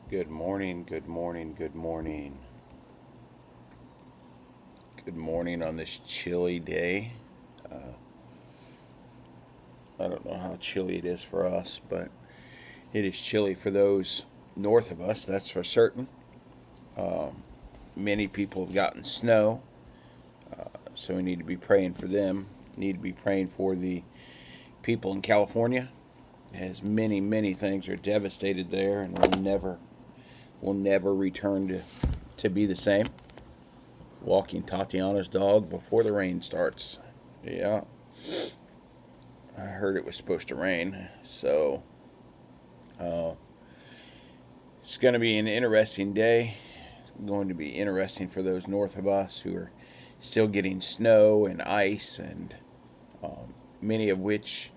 Good morning, good morning, good morning. Good morning on this chilly day. I don't know how chilly it is for us, but it is chilly for those north of us, that's for certain. Many people have gotten snow, so we need to be praying for them. Need to be praying for the people in California, as many things are devastated there and will never return to be the same. Walking Tatiana's dog before the rain starts. Yeah, I heard it was supposed to rain, so it's going to be an interesting day. Going to be interesting for those north of us who are still getting snow and ice, and many of which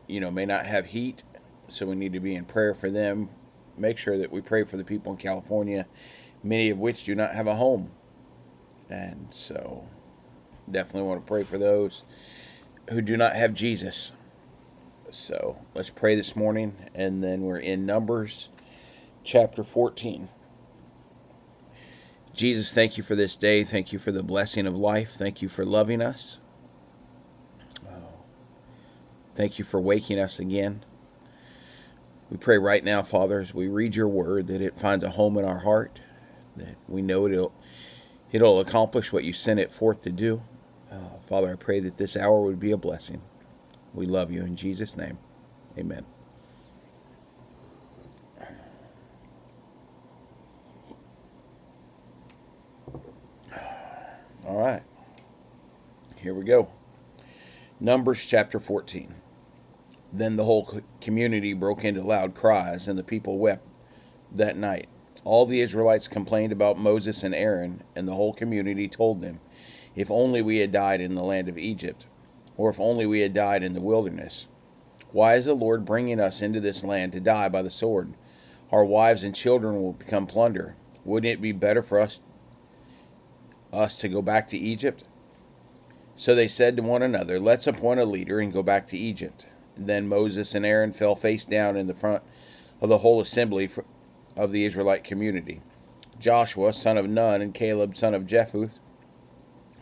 may not have heat. So we need to be in prayer for them. Make sure that we pray for the people in California, many of which do not have a home, and so definitely want to pray for those who do not have Jesus. So let's pray this morning, and then we're in Numbers chapter 14. Jesus, thank you for this day. Thank you for the blessing of life. Thank you for loving us. Thank you for waking us again. We pray right now, Father, as we read your word, that it finds a home in our heart, that we know it'll accomplish what you sent it forth to do. Father, I pray that this hour would be a blessing. We love you in Jesus' name. Amen. All right. Here we go. Numbers chapter 14. Then the whole community broke into loud cries, and the people wept that night. All the Israelites complained about Moses and Aaron, and the whole community told them, "If only we had died in the land of Egypt, or if only we had died in the wilderness. Why is the Lord bringing us into this land to die by the sword? Our wives and children will become plunder. Wouldn't it be better for us to go back to Egypt?" So they said to one another, "Let's appoint a leader and go back to Egypt." Then Moses and Aaron fell face down in the front of the whole assembly of the Israelite community. Joshua, son of Nun, and Caleb, son of Jephunneh,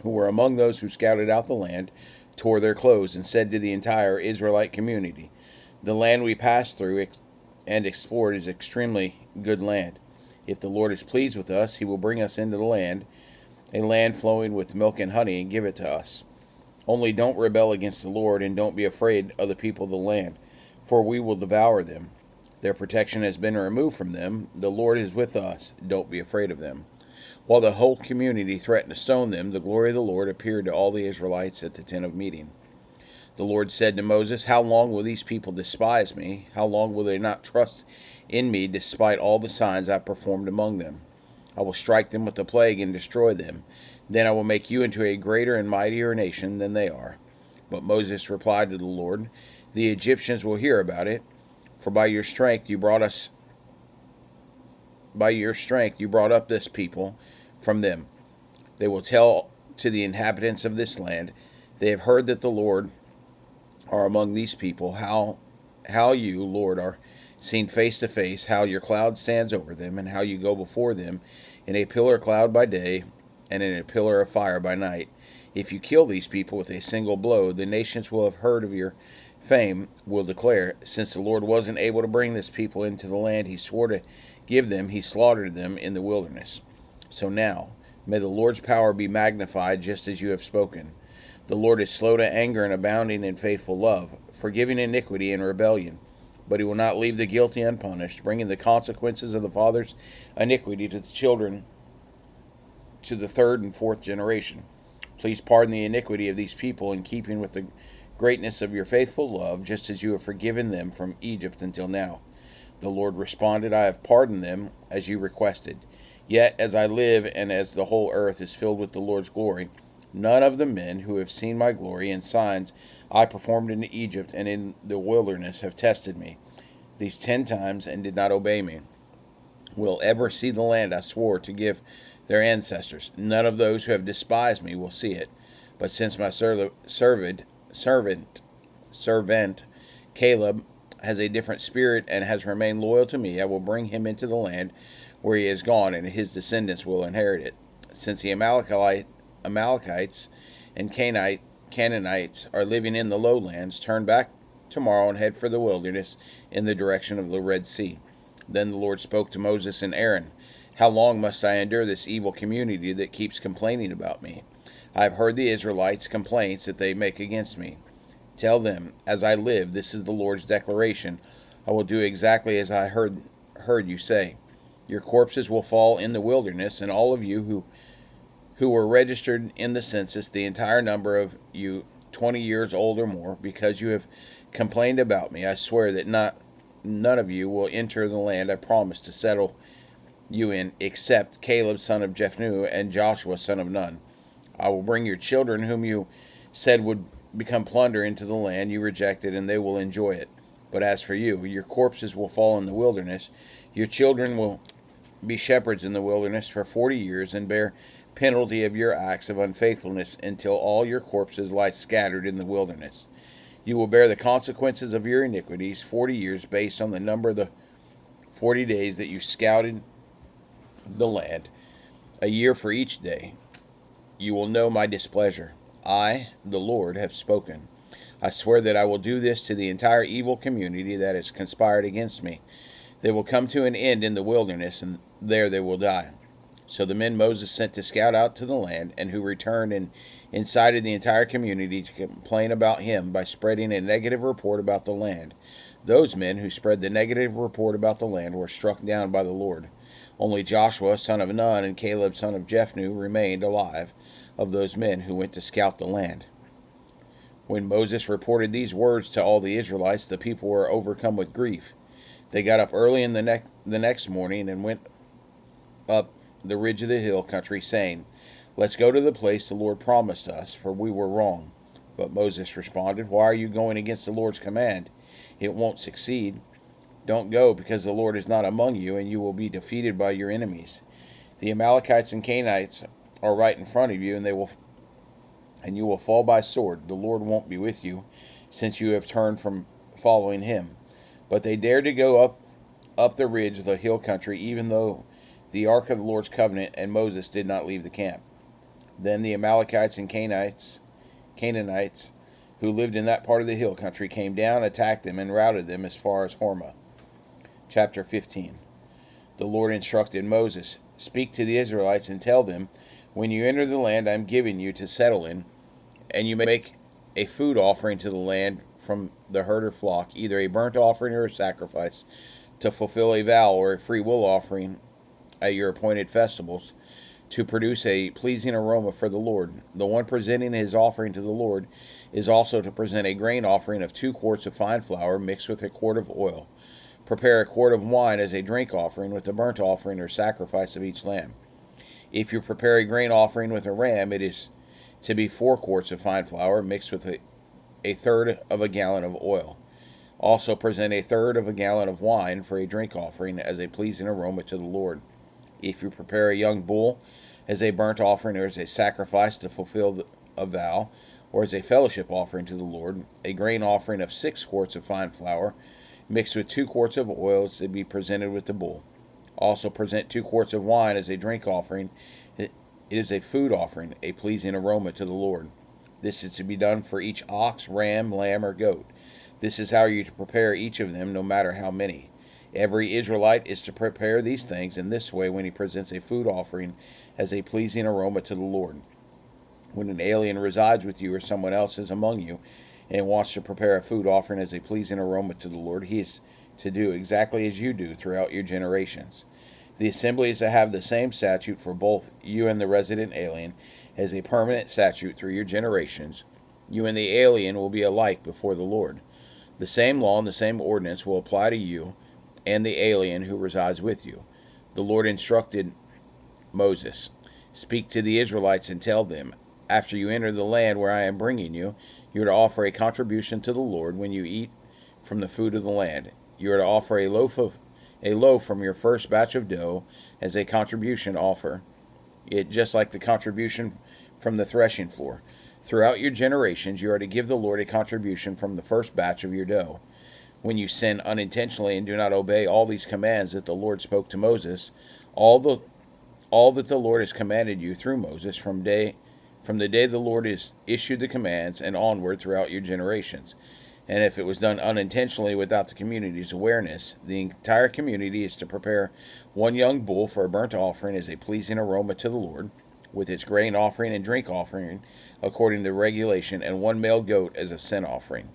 who were among those who scouted out the land, tore their clothes and said to the entire Israelite community, "The land we passed through and explored is extremely good land. If the Lord is pleased with us, he will bring us into the land, a land flowing with milk and honey, and give it to us. Only don't rebel against the Lord, and don't be afraid of the people of the land, for we will devour them. Their protection has been removed from them. The Lord is with us. Don't be afraid of them." While the whole community threatened to stone them, the glory of the Lord appeared to all the Israelites at the tent of meeting. The Lord said to Moses, "How long will these people despise me? How long will they not trust in me despite all the signs I performed among them? I will strike them with the plague and destroy them. Then I will make you into a greater and mightier nation than they are." But Moses replied to the Lord, "The Egyptians will hear about it, for by your strength you brought up this people from them. They will tell to the inhabitants of this land, 'They have heard that the Lord are among these people, how you, Lord, are seen face to face, how your cloud stands over them, and how you go before them in a pillar of cloud by day and in a pillar of fire by night. If you kill these people with a single blow, the nations will have heard of your fame, will declare, since the Lord wasn't able to bring this people into the land he swore to give them, he slaughtered them in the wilderness. So now, may the Lord's power be magnified just as you have spoken. The Lord is slow to anger and abounding in faithful love, forgiving iniquity and rebellion. But he will not leave the guilty unpunished, bringing the consequences of the father's iniquity to the children, to the third and fourth generation. Please pardon the iniquity of these people in keeping with the greatness of your faithful love, just as you have forgiven them from Egypt until now." The Lord responded, "I have pardoned them as you requested. Yet, as I live and as the whole earth is filled with the Lord's glory, none of the men who have seen my glory and signs I performed in Egypt and in the wilderness have tested me these 10 times and did not obey me, will ever see the land I swore to give their ancestors. None of those who have despised me will see it. But since my servant Caleb has a different spirit and has remained loyal to me, I will bring him into the land where he has gone, and his descendants will inherit it. Since the Amalekites and Canaanites are living in the lowlands, turn back tomorrow and head for the wilderness in the direction of the Red Sea. Then the Lord spoke to Moses and Aaron, how long must I endure this evil community that keeps complaining about me? I have heard the Israelites' complaints that they make against me. Tell them, as I live, this is the Lord's declaration. I will do exactly as I heard you say. Your corpses will fall in the wilderness, and all of you who were registered in the census, the entire number of you 20 years old or more, because you have complained about me. I swear that none of you will enter the land I promised to settle you in, except Caleb son of Jephunneh and Joshua son of Nun. I will bring your children, whom you said would become plunder, into the land you rejected, and they will enjoy it. But as for you, your corpses will fall in the wilderness. Your children will be shepherds in the wilderness for 40 years and bear penalty of your acts of unfaithfulness until all your corpses lie scattered in the wilderness. You will bear the consequences of your iniquities 40 years based on the number of the 40 days that you scouted the land, a year for each day. You will know my displeasure. I, the Lord, have spoken. I swear that I will do this to the entire evil community that has conspired against me. They will come to an end in the wilderness, and there they will die. So the men Moses sent to scout out to the land, and who returned and incited the entire community to complain about him by spreading a negative report about the land. Those men who spread the negative report about the land were struck down by the Lord. Only Joshua son of Nun and Caleb son of Jephunneh remained alive, of those men who went to scout the land. When Moses reported these words to all the Israelites, the people were overcome with grief. They got up early in the next morning and went up the ridge of the hill country, saying, Let's go to the place the Lord promised us, for we were wrong. But Moses responded, Why are you going against the Lord's command? It won't succeed. Don't go, because the Lord is not among you, and you will be defeated by your enemies. The Amalekites and Canaanites are right in front of you, and you will fall by sword. The Lord won't be with you, since you have turned from following him. But they dared to go up the ridge of the hill country, even though the ark of the Lord's covenant and Moses did not leave the camp. Then the Amalekites and Canaanites who lived in that part of the hill country came down, attacked them, and routed them as far as Hormah. Chapter 15. The Lord instructed Moses, Speak to the Israelites and tell them, When you enter the land I am giving you to settle in, and you make a food offering to the land from the herd or flock, either a burnt offering or a sacrifice, to fulfill a vow, or a free will offering at your appointed festivals, to produce a pleasing aroma for the Lord. The one presenting his offering to the Lord is also to present a grain offering of 2 quarts of fine flour mixed with a quart of oil. Prepare a quart of wine as a drink offering with the burnt offering or sacrifice of each lamb. If you prepare a grain offering with a ram, it is to be 4 quarts of fine flour mixed with a third of a gallon of oil. Also present a third of a gallon of wine for a drink offering as a pleasing aroma to the Lord. If you prepare a young bull as a burnt offering or as a sacrifice to fulfill a vow, or as a fellowship offering to the Lord, a grain offering of 6 quarts of fine flour mixed with 2 quarts of oil is to be presented with the bull. Also present 2 quarts of wine as a drink offering. It is a food offering, a pleasing aroma to the Lord. This is to be done for each ox, ram, lamb, or goat. This is how you are to prepare each of them, no matter how many. Every Israelite is to prepare these things in this way when he presents a food offering as a pleasing aroma to the Lord. When an alien resides with you or someone else is among you and wants to prepare a food offering as a pleasing aroma to the Lord, he is to do exactly as you do throughout your generations. The assembly is to have the same statute for both you and the resident alien as a permanent statute through your generations. You and the alien will be alike before the Lord. The same law and the same ordinance will apply to you and the alien who resides with you. The Lord instructed Moses, Speak to the Israelites and tell them, After you enter the land where I am bringing you, you are to offer a contribution to the Lord when you eat from the food of the land. You are to offer a loaf from your first batch of dough as a contribution offer, it just like the contribution from the threshing floor. Throughout your generations, you are to give the Lord a contribution from the first batch of your dough. when you sin unintentionally and do not obey all these commands that the Lord spoke to Moses, all the all that the Lord has commanded you through Moses from the day the Lord has issued the commands and onward throughout your generations. And if it was done unintentionally without the community's awareness, the entire community is to prepare one young bull for a burnt offering as a pleasing aroma to the Lord, with its grain offering and drink offering according to regulation, and one male goat as a sin offering.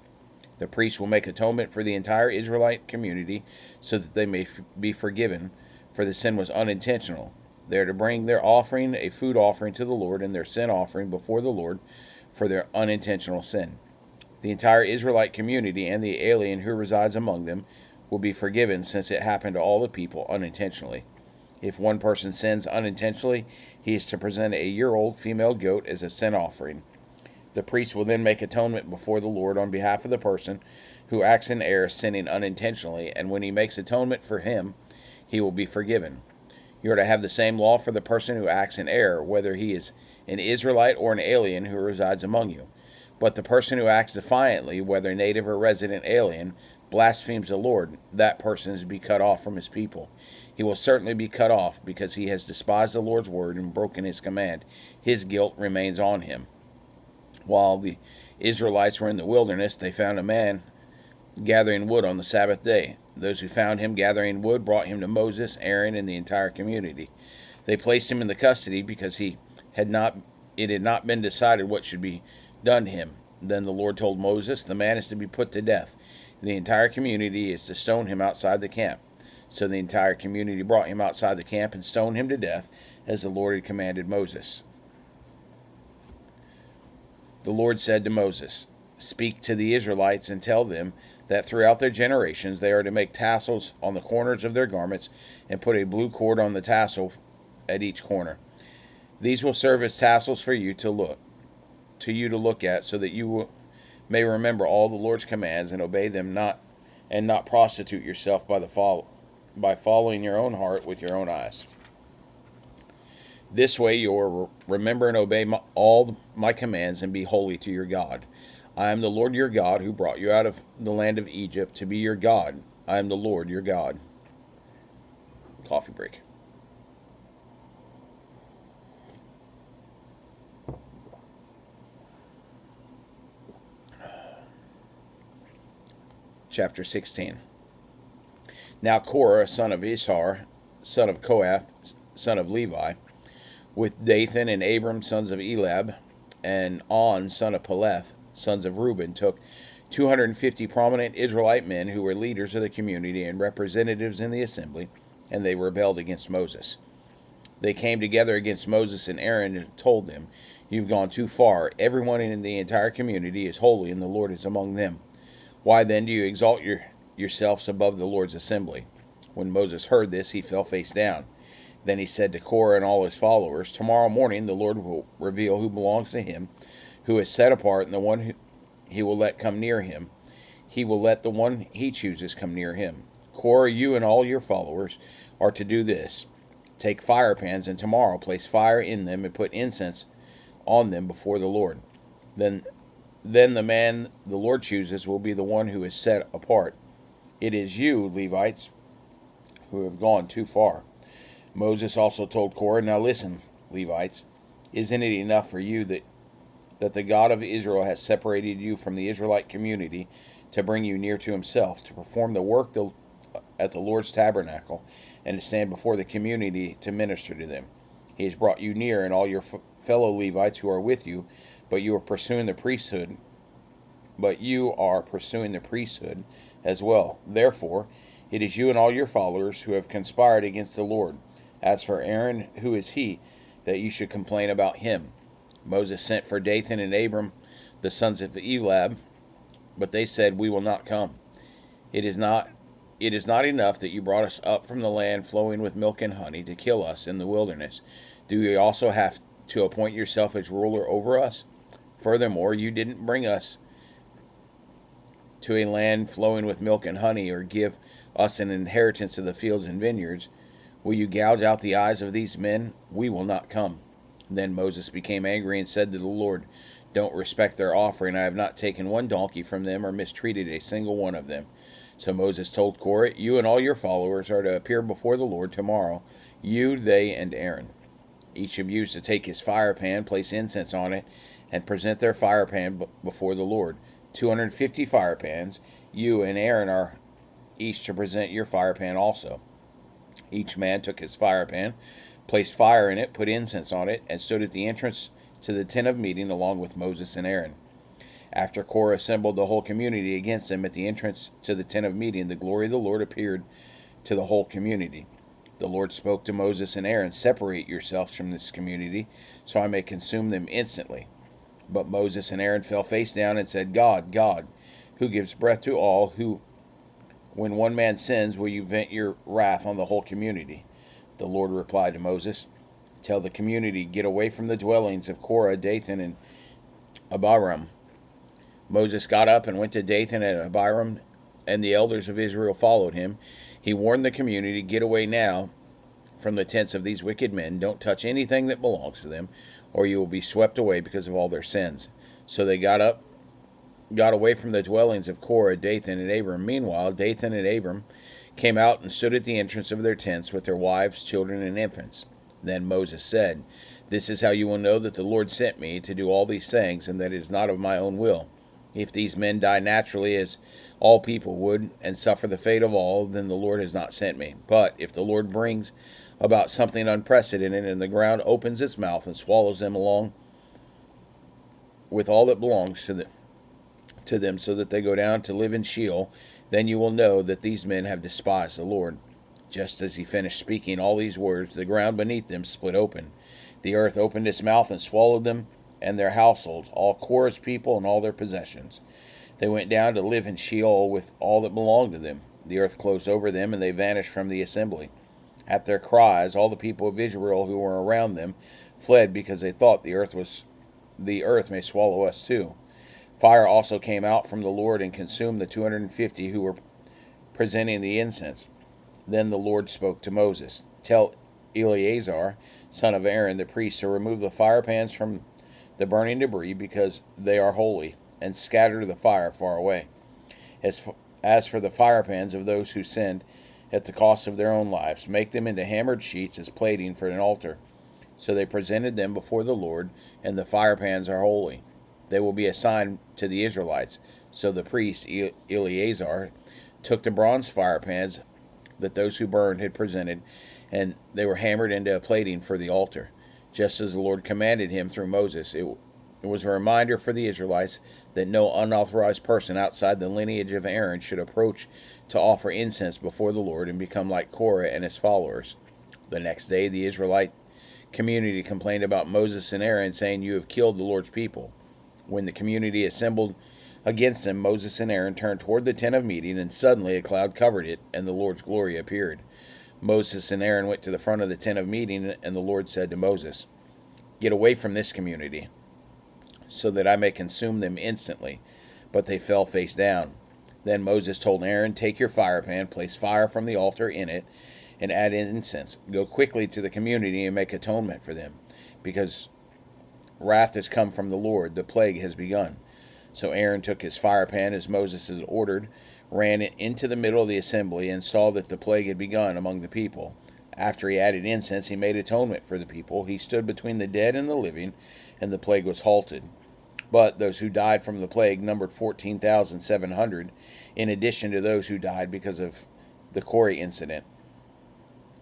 The priest will make atonement for the entire Israelite community so that they may be forgiven, for the sin was unintentional. They are to bring their offering, a food offering to the Lord, and their sin offering before the Lord for their unintentional sin. The entire Israelite community and the alien who resides among them will be forgiven, since it happened to all the people unintentionally. If one person sins unintentionally, he is to present a year-old female goat as a sin offering. The priest will then make atonement before the Lord on behalf of the person who acts in error, sinning unintentionally, and when he makes atonement for him, he will be forgiven. You are to have the same law for the person who acts in error, whether he is an Israelite or an alien who resides among you. But the person who acts defiantly, whether native or resident alien, blasphemes the Lord, that person is to be cut off from his people. He will certainly be cut off because he has despised the Lord's word and broken his command. His guilt remains on him. While the Israelites were in the wilderness, they found a man gathering wood on the Sabbath day. Those who found him gathering wood brought him to Moses, Aaron, and the entire community. They placed him in the custody because it had not been decided what should be done to him. Then the Lord told Moses, the man is to be put to death. The entire community is to stone him outside the camp. So the entire community brought him outside the camp and stoned him to death, as the Lord had commanded Moses. The Lord said to Moses, speak to the Israelites and tell them that throughout their generations they are to make tassels on the corners of their garments and put a blue cord on the tassel at each corner. These will serve as tassels for you to look at, so that you may remember all the Lord's commands and obey them, not prostitute yourself by following your own heart with your own eyes. This way you will remember and obey all my commands and be holy to your God. I am the Lord your God who brought you out of the land of Egypt to be your God. I am the Lord your God. Coffee break. Chapter 16. Now Korah, son of Ishar, son of Kohath, son of Levi, with Dathan and Abram, sons of Elab, and On, son of Peleth, sons of Reuben, took 250 prominent Israelite men who were leaders of the community and representatives in the assembly, and they rebelled against Moses. They came together against Moses and Aaron and told them, you've gone too far. Everyone in the entire community is holy, and the Lord is among them. Why then do you exalt yourselves above the Lord's assembly? When Moses heard this, he fell face down. Then he said to Korah and all his followers, tomorrow morning the Lord will reveal who belongs to him, who is set apart, and the one who he will let come near him. He will let the one he chooses come near him. Korah, you and all your followers are to do this. Take fire pans, and tomorrow place fire in them and put incense on them before the Lord. Then the man the Lord chooses will be the one who is set apart. It is you, Levites, who have gone too far. Moses also told Korah, now listen, Levites, isn't it enough for you that the God of Israel has separated you from the Israelite community to bring you near to himself, to perform the work at the Lord's tabernacle, and to stand before the community to minister to them? He has brought you near, and all your fellow Levites who are with you, but you are pursuing the priesthood as well. Therefore, it is you and all your followers who have conspired against the Lord. As for Aaron, who is he, that you should complain about him? Moses sent for Dathan and Abram, the sons of Elab, but they said, we will not come. It is not enough that you brought us up from the land flowing with milk and honey to kill us in the wilderness. Do you also have to appoint yourself as ruler over us? Furthermore, you didn't bring us to a land flowing with milk and honey, or give us an inheritance of the fields and vineyards. Will you gouge out the eyes of these men? We will not come. Then Moses became angry and said to the Lord, don't respect their offering. I have not taken one donkey from them or mistreated a single one of them. So Moses told Korah, "You and all your followers are to appear before the Lord tomorrow, you, they, and Aaron. Each of you is to take his fire pan, place incense on it, and present their fire pan before the Lord. 250 fire pans. You and Aaron are each to present your fire pan also." Each man took his fire pan, placed fire in it, put incense on it, and stood at the entrance to the tent of meeting along with Moses and Aaron. After Korah assembled the whole community against them at the entrance to the tent of meeting, the glory of the Lord appeared to the whole community. The Lord spoke to Moses and Aaron, "Separate yourselves from this community, so I may consume them instantly." But Moses and Aaron fell face down and said, "God, God, who gives breath to all, who, when one man sins, will you vent your wrath on the whole community?" The Lord replied to Moses, "Tell the community, get away from the dwellings of Korah, Dathan, and Abiram." Moses got up and went to Dathan and Abiram, and the elders of Israel followed him. He warned the community, "Get away now from the tents of these wicked men. Don't touch anything that belongs to them, or you will be swept away because of all their sins." So they got away from the dwellings of Korah, Dathan, and Abiram. Meanwhile, Dathan and Abiram came out and stood at the entrance of their tents with their wives, children, and infants. Then Moses said, "This is how you will know that the Lord sent me to do all these things, and that it is not of my own will. If these men die naturally, as all people would, and suffer the fate of all, then the Lord has not sent me. But if the Lord brings about something unprecedented, and the ground opens its mouth and swallows them along with all that belongs to them, so that they go down to live in Sheol, then you will know that these men have despised the Lord." Just as he finished speaking all these words, the ground beneath them split open. The earth opened its mouth and swallowed them and their households, all Korah's people and all their possessions. They went down to live in Sheol with all that belonged to them. The earth closed over them, and they vanished from the assembly. At their cries, all the people of Israel who were around them fled, because they thought the earth may swallow us too. Fire also came out from the Lord and consumed the 250 who were presenting the incense. Then the Lord spoke to Moses, "Tell Eleazar, son of Aaron, the priest, to remove the fire pans from the burning debris, because they are holy, and scatter the fire far away. As for the fire pans of those who sinned at the cost of their own lives, make them into hammered sheets as plating for an altar." So they presented them before the Lord, and the fire pans are holy. They will be a sign to the Israelites. So the priest Eleazar took the bronze fire pans that those who burned had presented, and they were hammered into a plating for the altar, just as the Lord commanded him through Moses. It was a reminder for the Israelites that no unauthorized person outside the lineage of Aaron should approach to offer incense before the Lord and become like Korah and his followers. The next day, the Israelite community complained about Moses and Aaron, saying, "You have killed the Lord's people." When the community assembled against them, Moses and Aaron turned toward the tent of meeting, and suddenly a cloud covered it, and the Lord's glory appeared. Moses and Aaron went to the front of the tent of meeting, and the Lord said to Moses, "Get away from this community, so that I may consume them instantly." But they fell face down. Then Moses told Aaron, "Take your fire pan, place fire from the altar in it, and add incense. Go quickly to the community and make atonement for them, because wrath has come from the Lord. The plague has begun." So Aaron took his fire pan as Moses had ordered, ran it into the middle of the assembly, and saw that the plague had begun among the people. After he added incense, he made atonement for the people. He stood between the dead and the living, and the plague was halted. But those who died from the plague numbered 14,700, in addition to those who died because of the Korah incident.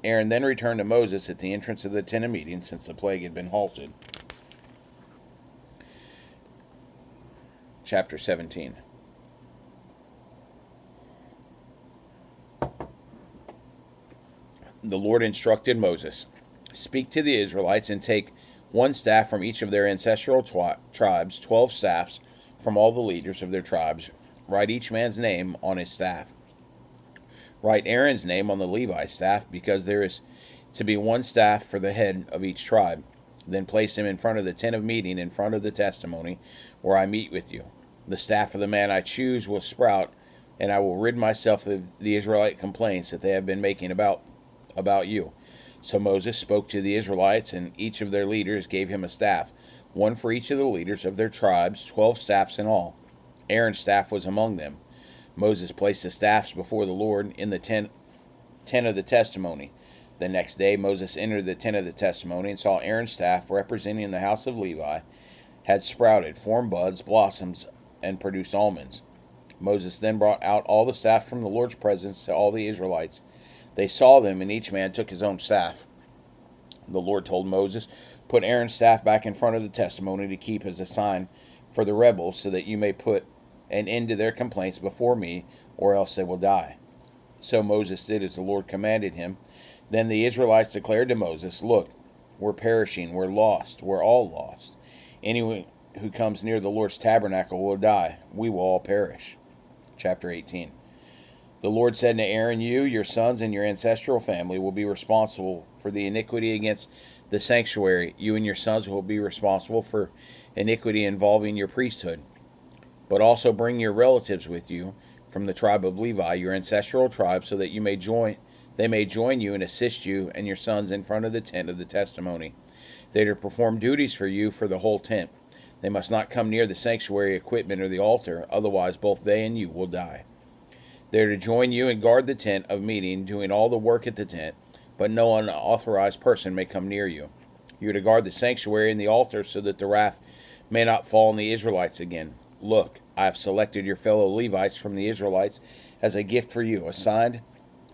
Aaron then returned to Moses at the entrance of the tent of meeting, since the plague had been halted. Chapter 17. The Lord instructed Moses, "Speak to the Israelites and take one staff from each of their ancestral tribes, 12 staffs from all the leaders of their tribes. Write each man's name on his staff. Write Aaron's name on the Levi's staff, because there is to be one staff for the head of each tribe. Then place him in front of the tent of meeting, in front of the testimony, where I meet with you. The staff of the man I choose will sprout, and I will rid myself of the Israelite complaints that they have been making about you." So Moses spoke to the Israelites, and each of their leaders gave him a staff, one for each of the leaders of their tribes, 12 staffs in all. Aaron's staff was among them. Moses placed the staffs before the Lord in the tent of the testimony. The next day Moses entered the tent of the testimony and saw Aaron's staff representing the house of Levi had sprouted, formed buds, blossoms, and produced almonds. Moses then brought out all the staff from the Lord's presence to all the Israelites. They saw them, and each man took his own staff. The Lord told Moses, "Put Aaron's staff back in front of the testimony to keep as a sign for the rebels, so that you may put an end to their complaints before me, or else they will die." So Moses did as the Lord commanded him. Then the Israelites declared to Moses, "Look, we're perishing, we're lost, we're all lost. Anyone who comes near the Lord's tabernacle will die. We will all perish." Chapter 18. The Lord said to Aaron, "You, your sons, and your ancestral family will be responsible for the iniquity against the sanctuary. You and your sons will be responsible for iniquity involving your priesthood. But also bring your relatives with you from the tribe of Levi, your ancestral tribe, so that they may join you and assist you and your sons in front of the tent of the testimony. They are to perform duties for you for the whole tent. They must not come near the sanctuary equipment or the altar, otherwise both they and you will die. They are to join you and guard the tent of meeting, doing all the work at the tent, but no unauthorized person may come near you. You are to guard the sanctuary and the altar, so that the wrath may not fall on the Israelites again. Look, I have selected your fellow Levites from the Israelites as a gift for you, assigned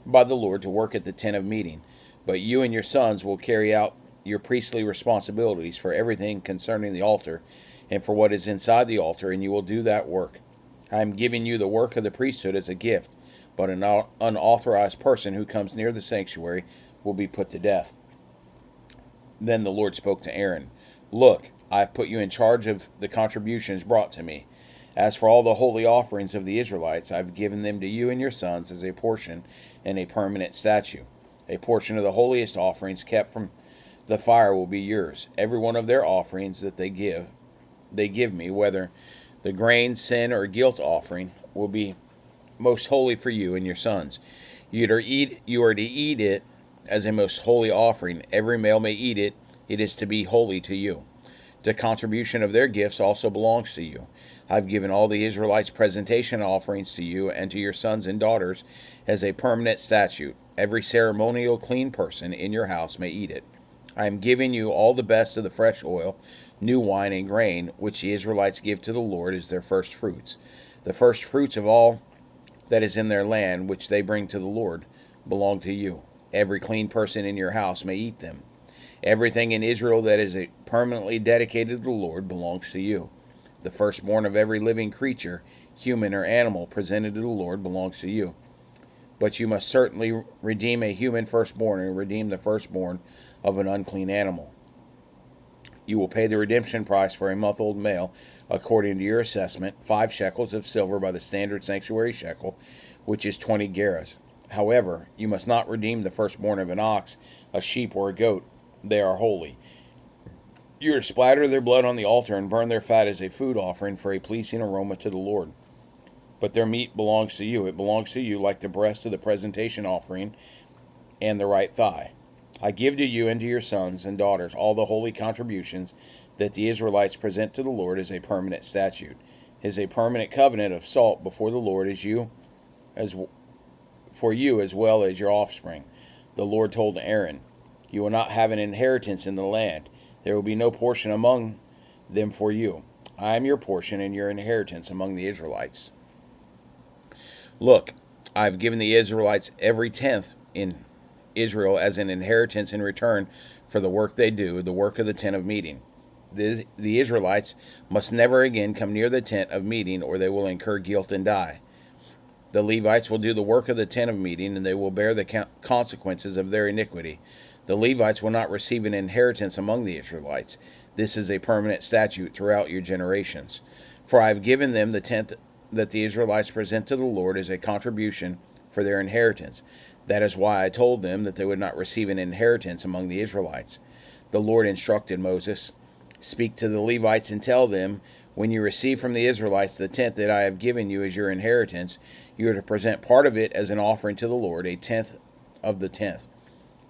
by the Lord to work at the tent of meeting. But you and your sons will carry out your priestly responsibilities for everything concerning the altar and for what is inside the altar, and you will do that work. I am giving you the work of the priesthood as a gift, but an unauthorized person who comes near the sanctuary will be put to death." Then the Lord spoke to Aaron, "Look, I have put you in charge of the contributions brought to me. As for all the holy offerings of the Israelites, I have given them to you and your sons as a portion and a permanent statute. A portion of the holiest offerings kept from the fire will be yours. Every one of their offerings that they give me, whether the grain, sin, or guilt offering, will be most holy for you and your sons. You are to eat it as a most holy offering. Every male may eat it. It is to be holy to you. The contribution of their gifts also belongs to you. I've given all the Israelites presentation offerings to you and to your sons and daughters as a permanent statute. Every ceremonial clean person in your house may eat it. I am giving you all the best of the fresh oil, new wine, and grain, which the Israelites give to the Lord as their first fruits. The first fruits of all that is in their land, which they bring to the Lord, belong to you. Every clean person in your house may eat them. Everything in Israel that is permanently dedicated to the Lord belongs to you. The firstborn of every living creature, human or animal, presented to the Lord belongs to you. But you must certainly redeem a human firstborn and redeem the firstborn of an unclean animal. You will pay the redemption price for a month-old male according to your assessment, 5 shekels of silver by the standard sanctuary shekel, which is 20 gerahs. However, you must not redeem the firstborn of an ox, a sheep, or a goat. They are holy. You are to splatter their blood on the altar and burn their fat as a food offering for a pleasing aroma to the Lord. But their meat belongs to you. It belongs to you like the breast of the presentation offering and the right thigh. I give to you and to your sons and daughters all the holy contributions that the Israelites present to the Lord as a permanent statute. It is a permanent covenant of salt before the Lord for you as well as your offspring. The Lord told Aaron, "You will not have an inheritance in the land. There will be no portion among them for you. I am your portion and your inheritance among the Israelites. Look, I have given the Israelites every tenth in Israel as an inheritance in return for the work they do, the work of the tent of meeting. The Israelites must never again come near the tent of meeting, or they will incur guilt and die. The Levites will do the work of the tent of meeting, and they will bear the consequences of their iniquity. The Levites will not receive an inheritance among the Israelites. This is a permanent statute throughout your generations. For I have given them the tenth that the Israelites present to the Lord as a contribution for their inheritance. That is why I told them that they would not receive an inheritance among the Israelites." The Lord instructed Moses, "Speak to the Levites and tell them, when you receive from the Israelites the tenth that I have given you as your inheritance, you are to present part of it as an offering to the Lord, a tenth of the tenth.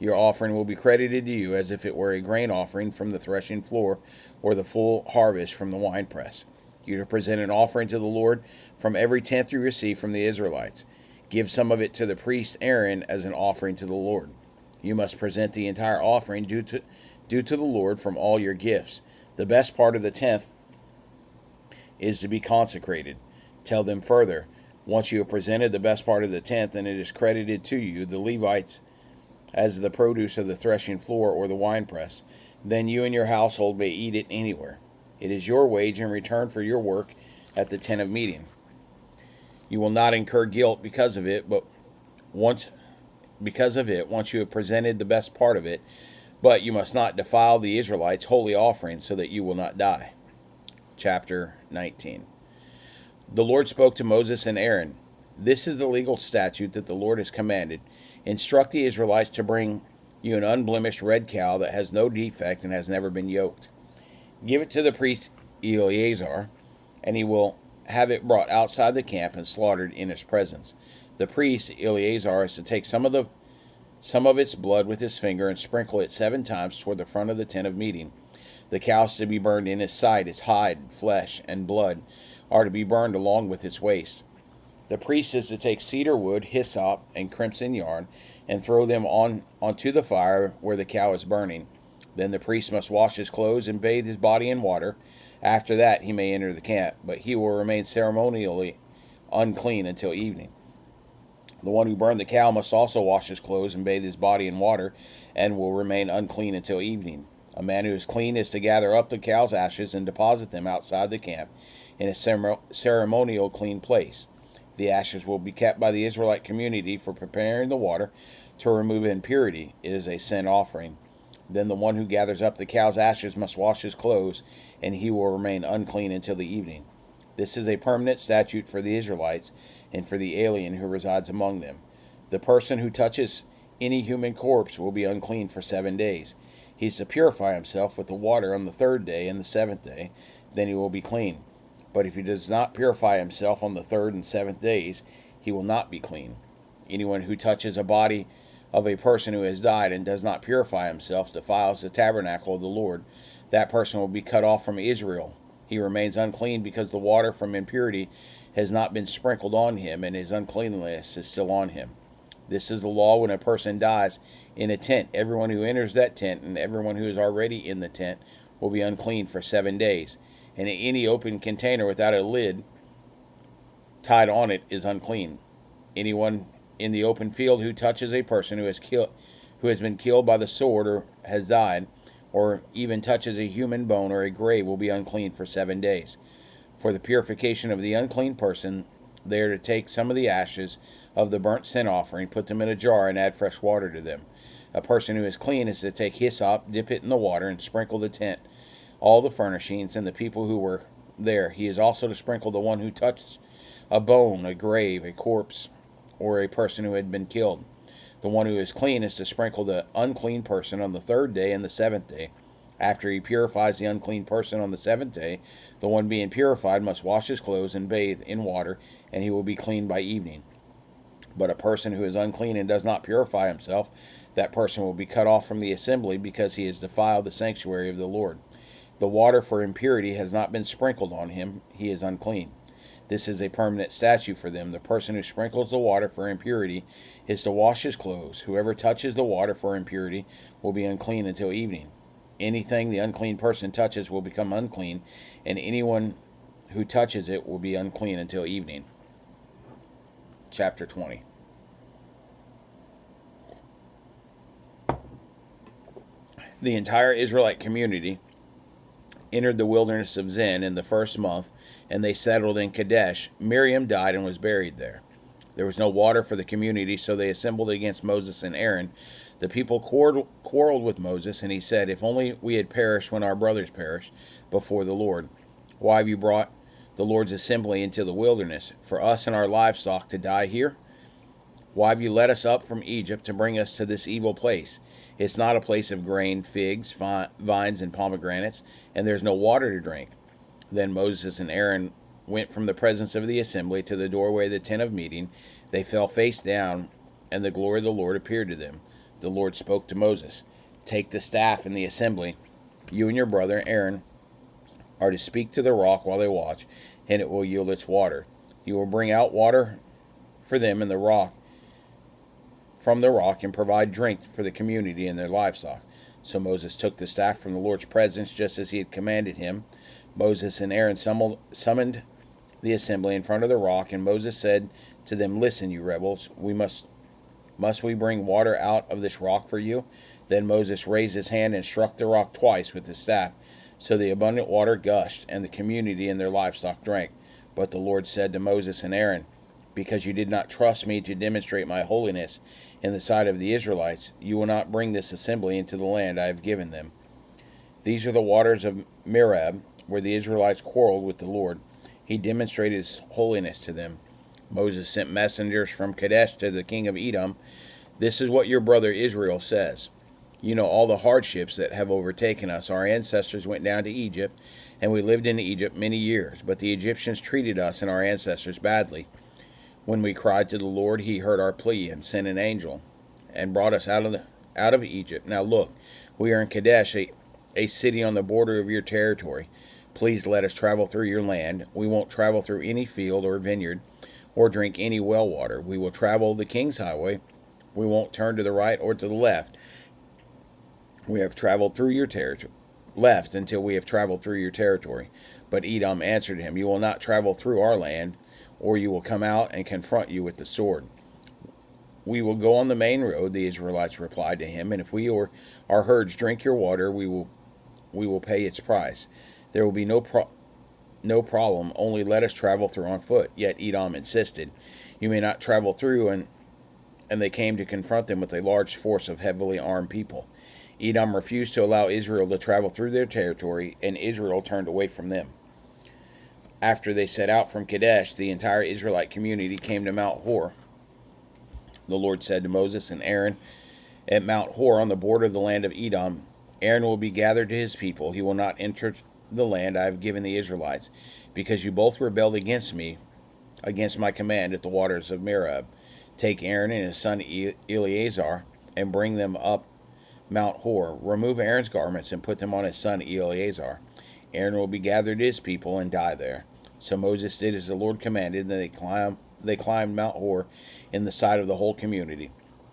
Your offering will be credited to you as if it were a grain offering from the threshing floor or the full harvest from the winepress. You to present an offering to the Lord from every tenth you receive from the Israelites. Give some of it to the priest Aaron as an offering to the Lord. You must present the entire offering due to the Lord from all your gifts. The best part of the tenth is to be consecrated. Tell them further, once you have presented the best part of the tenth and it is credited to you, the Levites, as the produce of the threshing floor or the winepress, then you and your household may eat it anywhere. It is your wage in return for your work at the tent of meeting. You will not incur guilt because of it, once you have presented the best part of it, but you must not defile the Israelites' holy offerings so that you will not die. Chapter 19. The Lord spoke to Moses and Aaron. This is the legal statute that the Lord has commanded. Instruct the Israelites to bring you an unblemished red cow that has no defect and has never been yoked. Give it to the priest Eleazar, and he will have it brought outside the camp and slaughtered in his presence. The priest Eleazar is to take some of its blood with his finger and sprinkle it 7 times toward the front of the tent of meeting. The cow is to be burned in his sight. Its hide, flesh, and blood are to be burned along with its waist. The priest is to take cedar wood, hyssop, and crimson yarn and throw them onto the fire where the cow is burning. Then the priest must wash his clothes and bathe his body in water. After that he may enter the camp, but he will remain ceremonially unclean until evening. The one who burned the cow must also wash his clothes and bathe his body in water, and will remain unclean until evening. A man who is clean is to gather up the cow's ashes and deposit them outside the camp in a ceremonial clean place. The ashes will be kept by the Israelite community for preparing the water to remove impurity. It is a sin offering. Then the one who gathers up the cow's ashes must wash his clothes, and he will remain unclean until the evening. This is a permanent statute for the Israelites and for the alien who resides among them. The person who touches any human corpse will be unclean for 7 days. He is to purify himself with the water on the 3rd day and the 7th day, then he will be clean. But if he does not purify himself on the 3rd and 7th days, he will not be clean. Anyone who touches a body of a person who has died and does not purify himself defiles the tabernacle of the Lord. That person will be cut off from Israel. He remains unclean because the water from impurity has not been sprinkled on him, and his uncleanness is still on him. This is the law when a person dies in a tent. Everyone who enters that tent and everyone who is already in the tent will be unclean for 7 days. And any open container without a lid tied on it is unclean. Anyone in the open field who touches a person who has been killed by the sword or has died, or even touches a human bone or a grave, will be unclean for 7 days. For the purification of the unclean person, they are to take some of the ashes of the burnt sin offering, put them in a jar, and add fresh water to them. A person who is clean is to take hyssop, dip it in the water, and sprinkle the tent, all the furnishings, and the people who were there. He is also to sprinkle the one who touched a bone, a grave, a corpse, or a person who had been killed. The one who is clean is to sprinkle the unclean person on the 3rd day and the 7th day. After he purifies the unclean person on the 7th day, the one being purified must wash his clothes and bathe in water, and he will be clean by evening. But a person who is unclean and does not purify himself, that person will be cut off from the assembly because he has defiled the sanctuary of the Lord. The water for impurity has not been sprinkled on him. He is unclean. This is a permanent statute for them. The person who sprinkles the water for impurity is to wash his clothes. Whoever touches the water for impurity will be unclean until evening. Anything the unclean person touches will become unclean, and anyone who touches it will be unclean until evening. Chapter 20. The entire Israelite community entered the wilderness of Zin in the 1st month, and they settled in Kadesh. Miriam died and was buried there. There was no water for the community, so they assembled against Moses and Aaron. The people quarreled with Moses, and he said, "If only we had perished when our brothers perished before the Lord. Why have you brought the Lord's assembly into the wilderness, for us and our livestock to die here? Why have you led us up from Egypt to bring us to this evil place? It's not a place of grain, figs, vines, and pomegranates, and there's no water to drink." Then Moses and Aaron went from the presence of the assembly to the doorway of the tent of meeting. They fell face down, and the glory of the Lord appeared to them. The Lord spoke to Moses, "Take the staff in the assembly, you and your brother Aaron, are to speak to the rock while they watch, and it will yield its water. You will bring out water for them in the rock from the rock and provide drink for the community and their livestock. So Moses took the staff from the Lord's presence just as he had commanded him. Moses and Aaron summoned the assembly in front of the rock, and Moses said to them, "Listen, you rebels, must we bring water out of this rock for you?" Then Moses raised his hand and struck the rock twice with his staff, so the abundant water gushed, and the community and their livestock drank. But the Lord said to Moses and Aaron, "Because you did not trust me to demonstrate my holiness in the sight of the Israelites, you will not bring this assembly into the land I have given them." These are the waters of Merib, where the Israelites quarreled with the Lord. He demonstrated his holiness to them. Moses sent messengers from Kadesh to the king of Edom. "This is what your brother Israel says. You know all the hardships that have overtaken us. Our ancestors went down to Egypt, and we lived in Egypt many years. But the Egyptians treated us and our ancestors badly. When we cried to the Lord, he heard our plea and sent an angel and brought us out of Egypt. Now look, we are in Kadesh, a city on the border of your territory. Please let us travel through your land. We won't travel through any field or vineyard or drink any well water. We will travel the king's highway. We won't turn to the right or to the left. We have traveled through your territory, left until we have traveled through your territory." But Edom answered him, "You will not travel through our land, or you will come out and confront you with the sword." "We will go on the main road," the Israelites replied to him, "and if we or our herds drink your water, we will pay its price. There will be no problem, only let us travel through on foot." Yet Edom insisted, "You may not travel through," and they came to confront them with a large force of heavily armed people. Edom refused to allow Israel to travel through their territory, and Israel turned away from them. After they set out from Kadesh, the entire Israelite community came to Mount Hor. The Lord said to Moses and Aaron at Mount Hor on the border of the land of Edom, "Aaron will be gathered to his people. He will not enter the land I have given the Israelites, because you both rebelled against me, against my command at the waters of Merib. Take Aaron and his son Eleazar and bring them up Mount Hor. Remove Aaron's garments and put them on his son Eleazar. Aaron will be gathered to his people and die there." So Moses did as the Lord commanded, and they climbed Mount Hor in the sight of the whole community.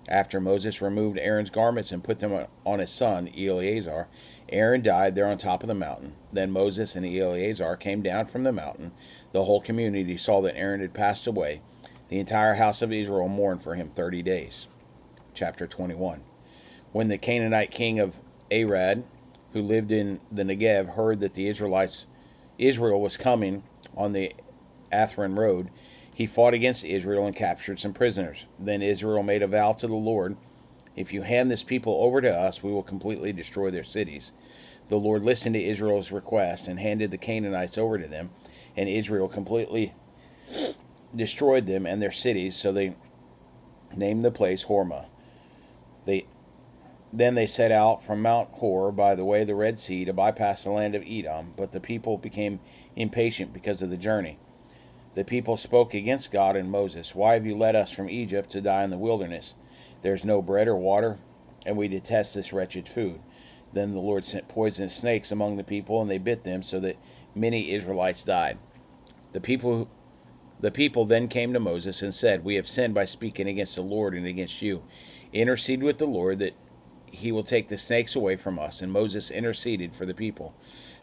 After Moses removed Aaron's garments and put them on his son Eleazar, Aaron died there on top of the mountain. Then Moses and Eleazar came down from the mountain. The whole community saw that Aaron had passed away. The entire house of Israel mourned for him 30 days. Chapter 21. When the Canaanite king of Arad, who lived in the Negev, heard that Israel was coming on the Athran road, he fought against Israel and captured some prisoners. Then Israel made a vow to the Lord, "If you hand this people over to us, we will completely destroy their cities." The Lord listened to Israel's request and handed the Canaanites over to them, and Israel completely destroyed them and their cities, so they named the place Hormah. Then they set out from Mount Hor by the way of the Red Sea to bypass the land of Edom, but the people became impatient because of the journey. The people spoke against God and Moses. "Why have you led us from Egypt to die in the wilderness? There is no bread or water, and we detest this wretched food." Then the Lord sent poisonous snakes among the people, and they bit them, so that many Israelites died. The people then came to Moses and said, "We have sinned by speaking against the Lord and against you. Intercede with the Lord that he will take the snakes away from us." And Moses interceded for the people.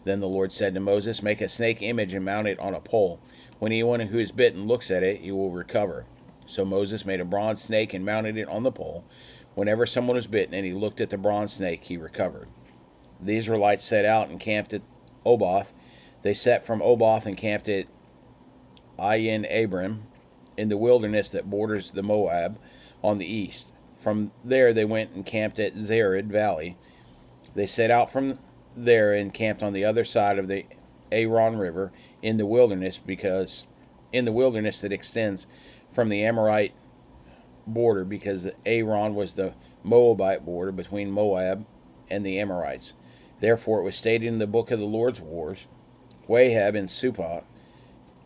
Then the Lord said to Moses, "Make a snake image and mount it on a pole. When anyone who is bitten looks at it, he will recover." So Moses made a bronze snake and mounted it on the pole. Whenever someone was bitten and he looked at the bronze snake, he recovered. The Israelites set out and camped at Oboth. They set from Oboth and camped at Ayin Abram in the wilderness that borders the Moab on the east. From there they went and camped at Zered Valley. They set out from there and camped on the other side of the Aron River in the wilderness that extends from the Amorite border, because Aron was the Moabite border between Moab and the Amorites. Therefore it was stated in the book of the Lord's wars, Wahab and Supah,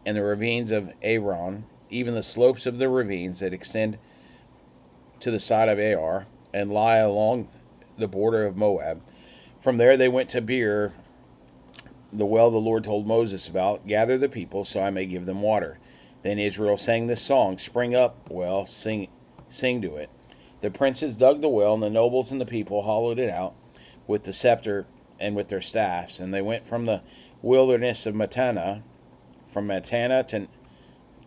and the ravines of Aron, even the slopes of the ravines that extend to the side of Ar and lie along the border of Moab. From there they went to Beer the well the Lord told Moses about, gather the people so I may give them water. Then Israel sang this song, spring up, well, sing to it. The princes dug the well, and the nobles and the people hollowed it out with the scepter and with their staffs. And they went from the wilderness of from Matana to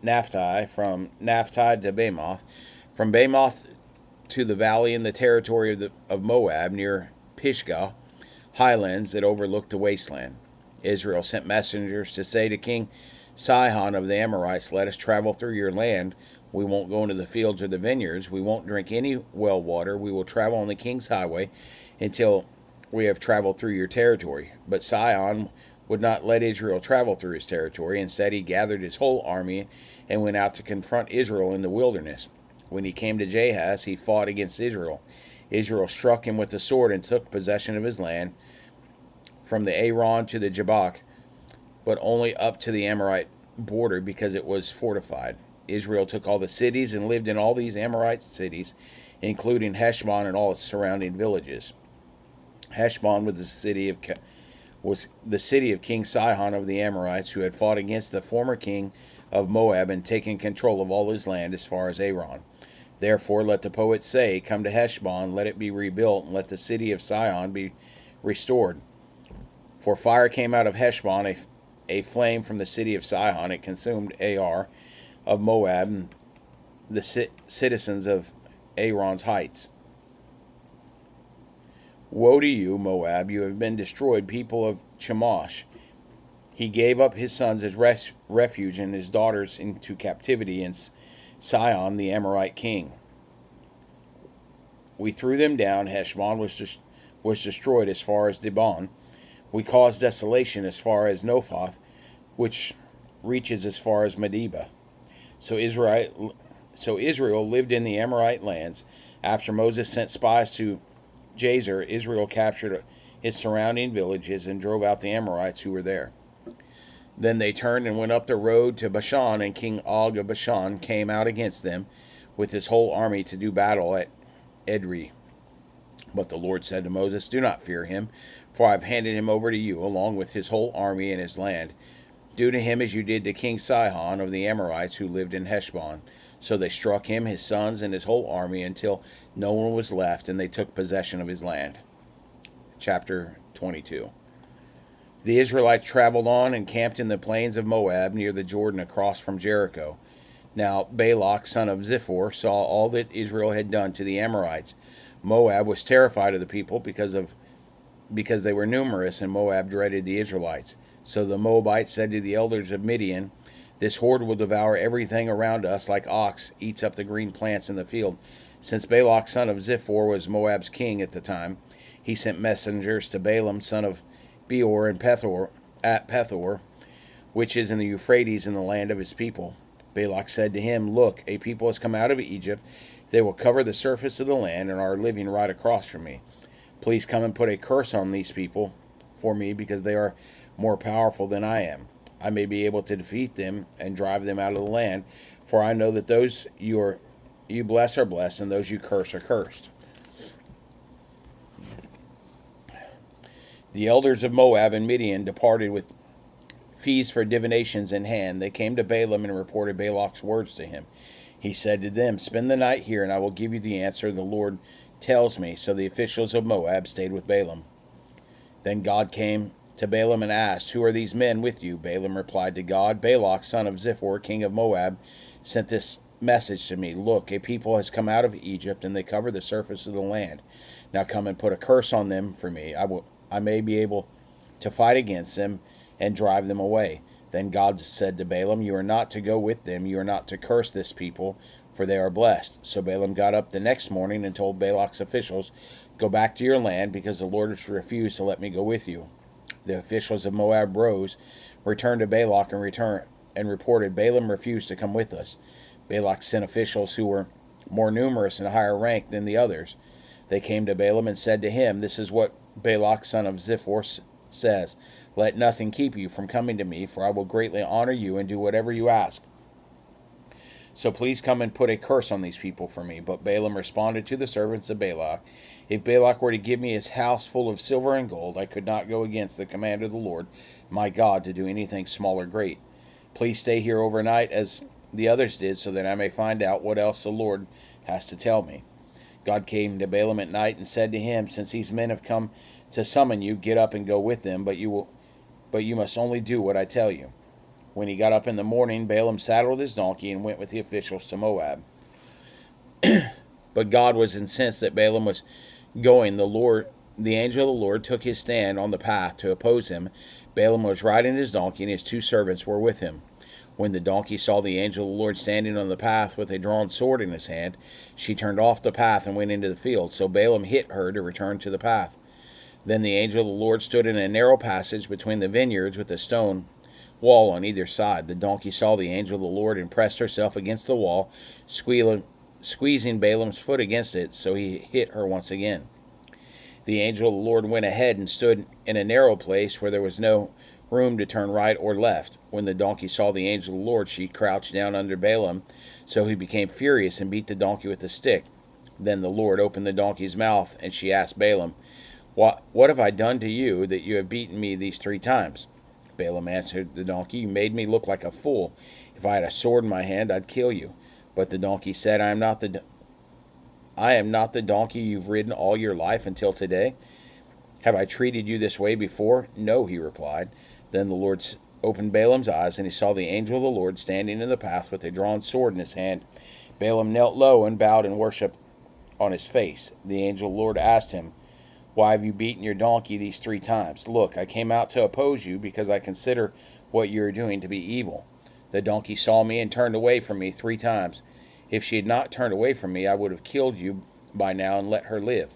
Naphtali, from Naphtali to Bamoth, from Bamoth to the valley in the territory of Moab near Pisgah, highlands that overlooked the wasteland. Israel sent messengers to say to King Sihon of the Amorites, let us travel through your land. We won't go into the fields or the vineyards. We won't drink any well water. We will travel on the king's highway until we have traveled through your territory. But Sihon would not let Israel travel through his territory. Instead, he gathered his whole army and went out to confront Israel in the wilderness. When he came to Jahaz, he fought against Israel. Israel struck him with the sword and took possession of his land from the Aron to the Jabbok, but only up to the Amorite border because it was fortified. Israel took all the cities and lived in all these Amorite cities, including Heshbon and all its surrounding villages. Heshbon was the city of King Sihon of the Amorites, who had fought against the former king of Moab and taken control of all his land as far as Aron. Therefore let the poets say, come to Heshbon, let it be rebuilt, and let the city of Sihon be restored. For fire came out of Heshbon, a flame from the city of Sihon. It consumed Ar of Moab and the citizens of Aron's heights. Woe to you, Moab, you have been destroyed, people of Chemosh. He gave up his sons as refuge and his daughters into captivity in Sihon, the Amorite king. We threw them down. Heshbon was destroyed as far as Dibon. We caused desolation as far as Nophoth, which reaches as far as Medeba. So Israel lived in the Amorite lands. After Moses sent spies to Jazer, Israel captured its surrounding villages and drove out the Amorites who were there. Then they turned and went up the road to Bashan, and King Og of Bashan came out against them with his whole army to do battle at Edrei. But the Lord said to Moses, do not fear him, for I have handed him over to you, along with his whole army and his land. Do to him as you did to King Sihon of the Amorites who lived in Heshbon. So they struck him, his sons, and his whole army until no one was left, and they took possession of his land. Chapter 22. The Israelites traveled on and camped in the plains of Moab near the Jordan across from Jericho. Now Balak, son of Ziphor, saw all that Israel had done to the Amorites. Moab was terrified of the people because they were numerous, and Moab dreaded the Israelites. So the Moabites said to the elders of Midian, this horde will devour everything around us like ox eats up the green plants in the field. Since Balak, son of Ziphor, was Moab's king at the time, he sent messengers to Balaam, son of Beor, and at Pethor, which is in the Euphrates, in the land of his people. Balak said to him, look, a people has come out of Egypt. They will cover the surface of the land and are living right across from me. Please come and put a curse on these people for me, because they are more powerful than I am. I may be able to defeat them and drive them out of the land, for I know that those you bless are blessed, and those you curse are cursed. The elders of Moab and Midian departed with fees for divinations in hand. They came to Balaam and reported Balak's words to him. He said to them, spend the night here, and I will give you the answer the Lord tells me. So the officials of Moab stayed with Balaam. Then God came to Balaam and asked, who are these men with you? Balaam replied to God, Balak, son of Ziphor, king of Moab, sent this message to me. Look, a people has come out of Egypt, and they cover the surface of the land. Now come and put a curse on them for me. I may be able to fight against them and drive them away. Then God said to Balaam, you are not to go with them. You are not to curse this people, for they are blessed. So Balaam got up the next morning and told Balak's officials, go back to your land, because the Lord has refused to let me go with you. The officials of Moab rose, returned to Balak, and reported, Balaam refused to come with us. Balak sent officials who were more numerous and higher ranked than the others. They came to Balaam and said to him, this is what Balak, son of Ziphor, says, let nothing keep you from coming to me, for I will greatly honor you and do whatever you ask. So please come and put a curse on these people for me. But Balaam responded to the servants of Balak, if Balak were to give me his house full of silver and gold, I could not go against the command of the Lord my God to do anything small or great. Please stay here overnight as the others did, so that I may find out what else the Lord has to tell me. God came to Balaam at night and said to him, since these men have come to summon you, get up and go with them, but you must only do what I tell you. When he got up in the morning, Balaam saddled his donkey and went with the officials to Moab. But God was incensed that Balaam was going. The angel of the Lord took his stand on the path to oppose him. Balaam was riding his donkey, and his 2 servants were with him. When the donkey saw the angel of the Lord standing on the path with a drawn sword in his hand, she turned off the path and went into the field. So Balaam hit her to return to the path. Then the angel of the Lord stood in a narrow passage between the vineyards with a stone wall on either side. The donkey saw the angel of the Lord and pressed herself against the wall, squeezing Balaam's foot against it, so he hit her once again. The angel of the Lord went ahead and stood in a narrow place where there was no room to turn right or left. When the donkey saw the angel of the Lord, she crouched down under Balaam, so he became furious and beat the donkey with a stick. Then the Lord opened the donkey's mouth, and she asked Balaam, What have I done to you that you have beaten me these 3 times? Balaam answered the donkey, You made me look like a fool. If I had a sword in my hand, I'd kill you. But the donkey said, I am not the donkey you've ridden all your life until today. Have I treated you this way before? No, he replied. Then the Lord opened Balaam's eyes, and he saw the angel of the Lord standing in the path with a drawn sword in his hand. Balaam knelt low and bowed in worship on his face. The angel of the Lord asked him, Why have you beaten your donkey these 3 times? Look, I came out to oppose you because I consider what you are doing to be evil. The donkey saw me and turned away from me 3 times. If she had not turned away from me, I would have killed you by now and let her live.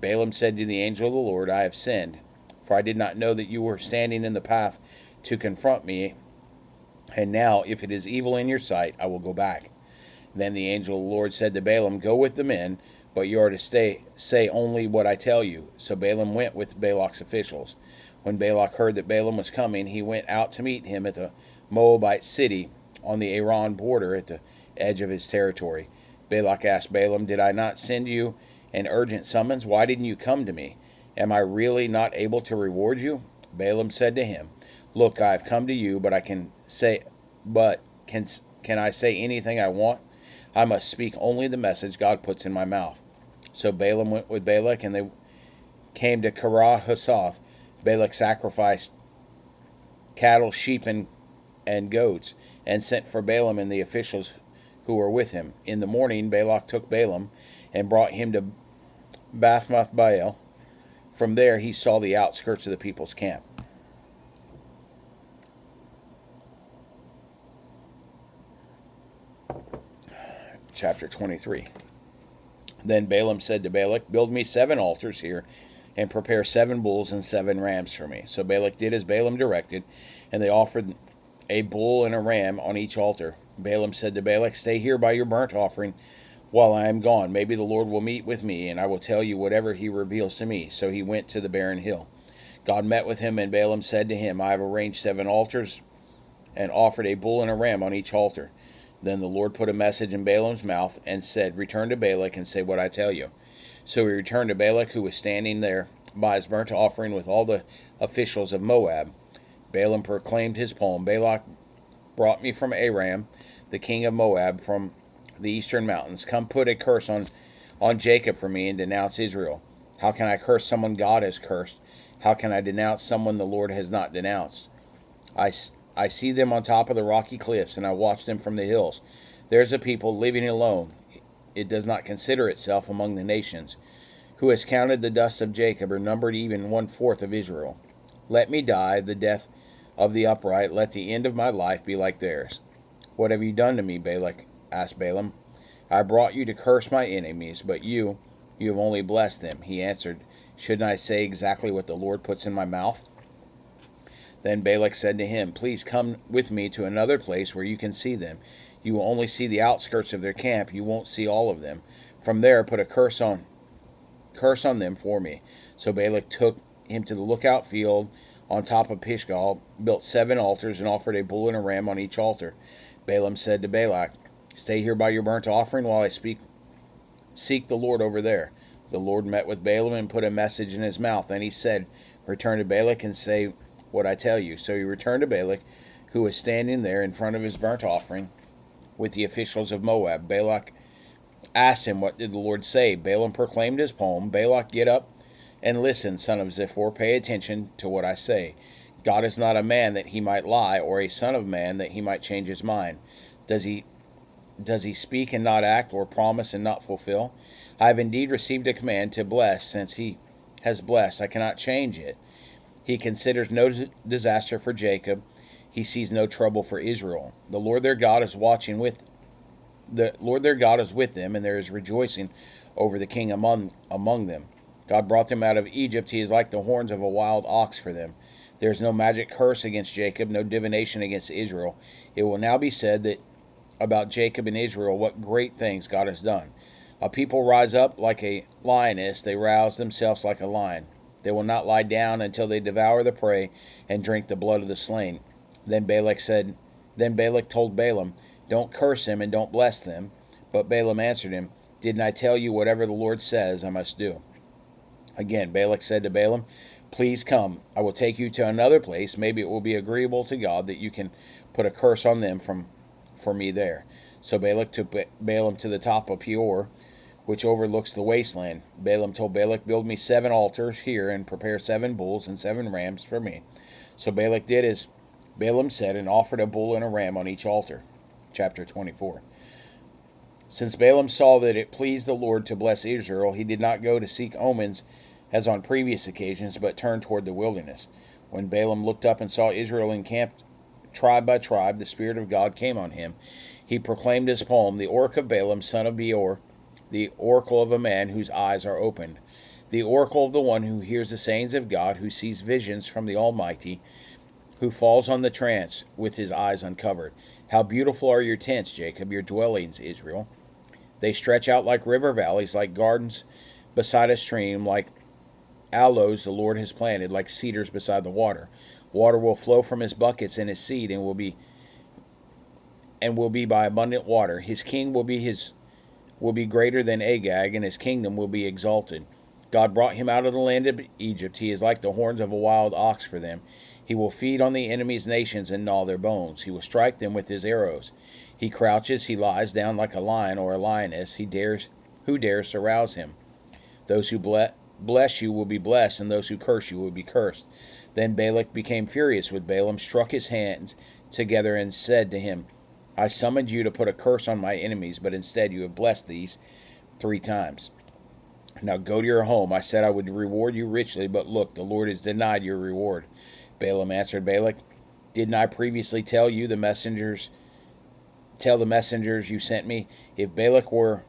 Balaam said to the angel of the Lord, I have sinned, for I did not know that you were standing in the path to confront me. And now, if it is evil in your sight, I will go back. Then the angel of the Lord said to Balaam, Go with the men, but you are to say only what I tell you. So Balaam went with Balak's officials. When Balak heard that Balaam was coming, he went out to meet him at the Moabite city on the Aram border at the edge of his territory. Balak asked Balaam, Did I not send you an urgent summons? Why didn't you come to me? Am I really not able to reward you? Balaam said to him, Look, I have come to you, but can I say anything I want? I must speak only the message God puts in my mouth. So Balaam went with Balak, and they came to Kerah Husoth. Balak sacrificed cattle, sheep, and goats, and sent for Balaam and the officials who were with him. In the morning, Balak took Balaam and brought him to Bathmoth Baal. From there, he saw the outskirts of the people's camp. Chapter 23. Then Balaam said to Balak, Build me 7 altars here, and prepare 7 bulls and 7 rams for me. So Balak did as Balaam directed, and they offered a bull and a ram on each altar. Balaam said to Balak, Stay here by your burnt offering while I am gone. Maybe the Lord will meet with me, and I will tell you whatever he reveals to me. So he went to the barren hill. God met with him, and Balaam said to him, I have arranged 7 altars and offered a bull and a ram on each altar. Then the Lord put a message in Balaam's mouth and said, Return to Balak and say what I tell you. So he returned to Balak, who was standing there by his burnt offering with all the officials of Moab. Balaam proclaimed his poem, Balak brought me from Aram, the king of Moab, from the eastern mountains. Come put a curse on Jacob for me and denounce Israel. How can I curse someone God has cursed? How can I denounce someone the Lord has not denounced? I see them on top of the rocky cliffs, and I watch them from the hills. There's a people living alone. It does not consider itself among the nations. Who has counted the dust of Jacob, or numbered even 1/4 of Israel? Let me die the death of the upright. Let the end of my life be like theirs. What have you done to me, Balak? Asked Balaam. I brought you to curse my enemies, but you have only blessed them. He answered, Shouldn't I say exactly what the Lord puts in my mouth? Then Balak said to him, Please come with me to another place where you can see them. You will only see the outskirts of their camp. You won't see all of them. From there, put a curse on them for me. So Balak took him to the lookout field on top of Pisgah, built 7 altars, and offered a bull and a ram on each altar. Balaam said to Balak, Stay here by your burnt offering while I seek the Lord over there. The Lord met with Balaam and put a message in his mouth. And he said, return to Balak and say what I tell you. So he returned to Balak, who was standing there in front of his burnt offering with the officials of Moab. Balak asked him, what did the Lord say? Balaam proclaimed his poem. Balak, get up and listen, son of Zippor. Pay attention to what I say. God is not a man that he might lie, or a son of man that he might change his mind. Does he speak and not act, or promise and not fulfill? I have indeed received a command to bless. Since he has blessed, I cannot change it. He considers no disaster for Jacob. He sees no trouble for Israel. The Lord their God is with them, and there is rejoicing over the king among them. God brought them out of Egypt. He is like the horns of a wild ox for them. There is no magic curse against Jacob, no divination against Israel. It will now be said that about Jacob and Israel, what great things God has done. A people rise up like a lioness. They rouse themselves like a lion. They will not lie down until they devour the prey and drink the blood of the slain. Then Balak told Balaam, don't curse him and don't bless them. But Balaam answered him, didn't I tell you whatever the Lord says I must do? Again, Balak said to Balaam, please come. I will take you to another place. Maybe it will be agreeable to God that you can put a curse on them for me there. So Balak took Balaam to the top of Peor, which overlooks the wasteland. Balaam told Balak, build me 7 altars here and prepare 7 bulls and 7 rams for me. So Balak did as Balaam said and offered a bull and a ram on each altar. Chapter 24. Since Balaam saw that it pleased the Lord to bless Israel, he did not go to seek omens as on previous occasions, but turned toward the wilderness. When Balaam looked up and saw Israel encamped tribe by tribe, the Spirit of God came on him. He proclaimed his poem, the Oracle of Balaam, son of Beor, the oracle of a man whose eyes are opened, the oracle of the one who hears the sayings of God, who sees visions from the Almighty, who falls on the trance with his eyes uncovered. How beautiful are your tents, Jacob, your dwellings, Israel. They stretch out like river valleys, like gardens beside a stream, like aloes the Lord has planted, like cedars beside the water. Water will flow from his buckets and his seed, and will be by abundant water. His king will be greater than Agag, and his kingdom will be exalted. God brought him out of the land of Egypt. He is like the horns of a wild ox for them. He will feed on the enemy's nations and gnaw their bones. He will strike them with his arrows. He crouches, he lies down like a lion or a lioness. Who dares to rouse him? Those who bless you will be blessed, and those who curse you will be cursed. Then Balak became furious with Balaam, struck his hands together, and said to him, I summoned you to put a curse on my enemies, but instead you have blessed these 3 times. Now go to your home. I said I would reward you richly, but look, the Lord has denied your reward. Balaam answered Balak, didn't I previously tell the messengers you sent me? If Balak were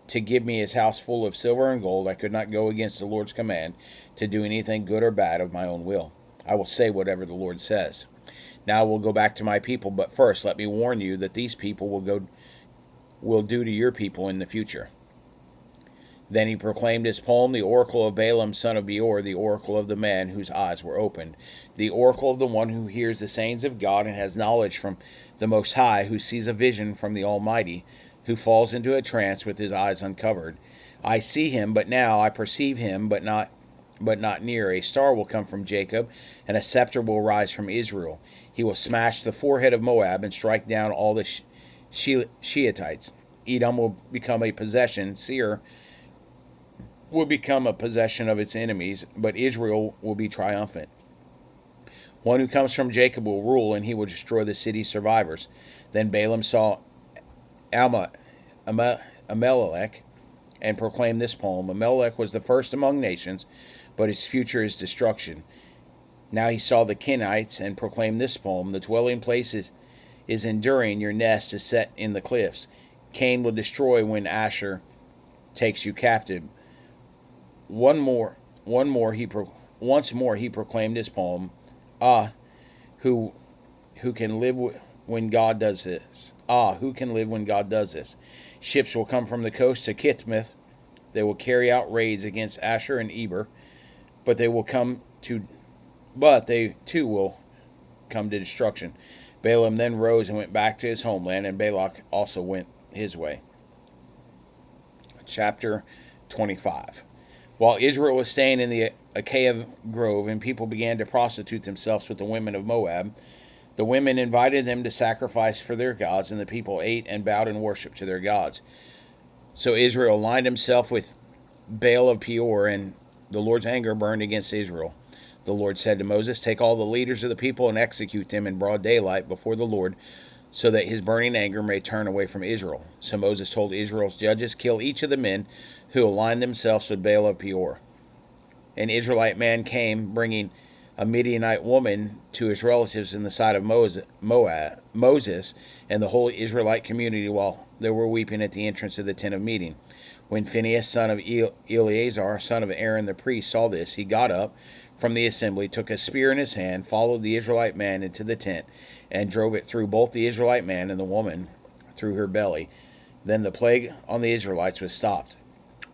to give me his house full of silver and gold, I could not go against the Lord's command to do anything good or bad of my own will. I will say whatever the Lord says. Now I will go back to my people, but first let me warn you that these people will do to your people in the future. Then he proclaimed his poem, the oracle of Balaam, son of Beor, the oracle of the man whose eyes were opened, the oracle of the one who hears the sayings of God and has knowledge from the Most High, who sees a vision from the Almighty, who falls into a trance with his eyes uncovered. I see him, but now I perceive him, but not near. A star will come from Jacob, and a scepter will rise from Israel. He will smash the forehead of Moab and strike down all the Shiitites. Edom will become a possession. Seir will become a possession of its enemies, but Israel will be triumphant. One who comes from Jacob will rule, and he will destroy the city's survivors. Then Balaam saw Amalek and proclaimed this poem. Amalek was the first among nations, but his future is destruction. Now he saw the Kenites and proclaimed this poem. The dwelling place is enduring, your nest is set in the cliffs. Cain will destroy when Asher takes you captive. Once more he proclaimed his poem. Who can live when God does this? Who can live when God does this? Ships will come from the coast to Kitmith. They will carry out raids against Asher and Eber, but they too will come to destruction. Balaam then rose and went back to his homeland, and Balak also went his way. Chapter 25. While Israel was staying in the Achaia Grove and people began to prostitute themselves with the women of Moab, the women invited them to sacrifice for their gods, and the people ate and bowed in worship to their gods. So Israel aligned himself with Baal of Peor, and the Lord's anger burned against Israel. The Lord said to Moses, "Take all the leaders of the people and execute them in broad daylight before the Lord, so that his burning anger may turn away from Israel." So Moses told Israel's judges, "Kill each of the men who aligned themselves with Baal of Peor." An Israelite man came, bringing a Midianite woman to his relatives in the sight of Moses and the whole Israelite community while they were weeping at the entrance of the tent of meeting. When Phinehas, son of Eleazar, son of Aaron the priest, saw this, he got up from the assembly, took a spear in his hand, followed the Israelite man into the tent, and drove it through both the Israelite man and the woman through her belly. Then the plague on the Israelites was stopped.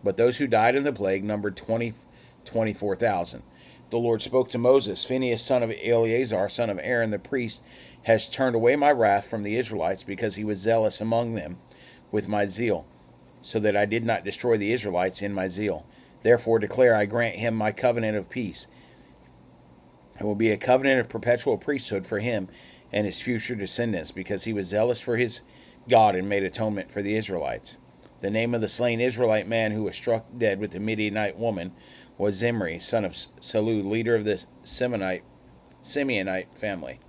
But those who died in the plague numbered 24,000. The Lord spoke to Moses, "Phinehas, son of Eleazar, son of Aaron the priest, has turned away my wrath from the Israelites because he was zealous among them with my zeal, so that I did not destroy the Israelites in my zeal. Therefore declare, I grant him my covenant of peace. It will be a covenant of perpetual priesthood for him and his future descendants, because he was zealous for his God and made atonement for the Israelites." The name of the slain Israelite man who was struck dead with the Midianite woman was Zimri, son of Salu, leader of the Simeonite family.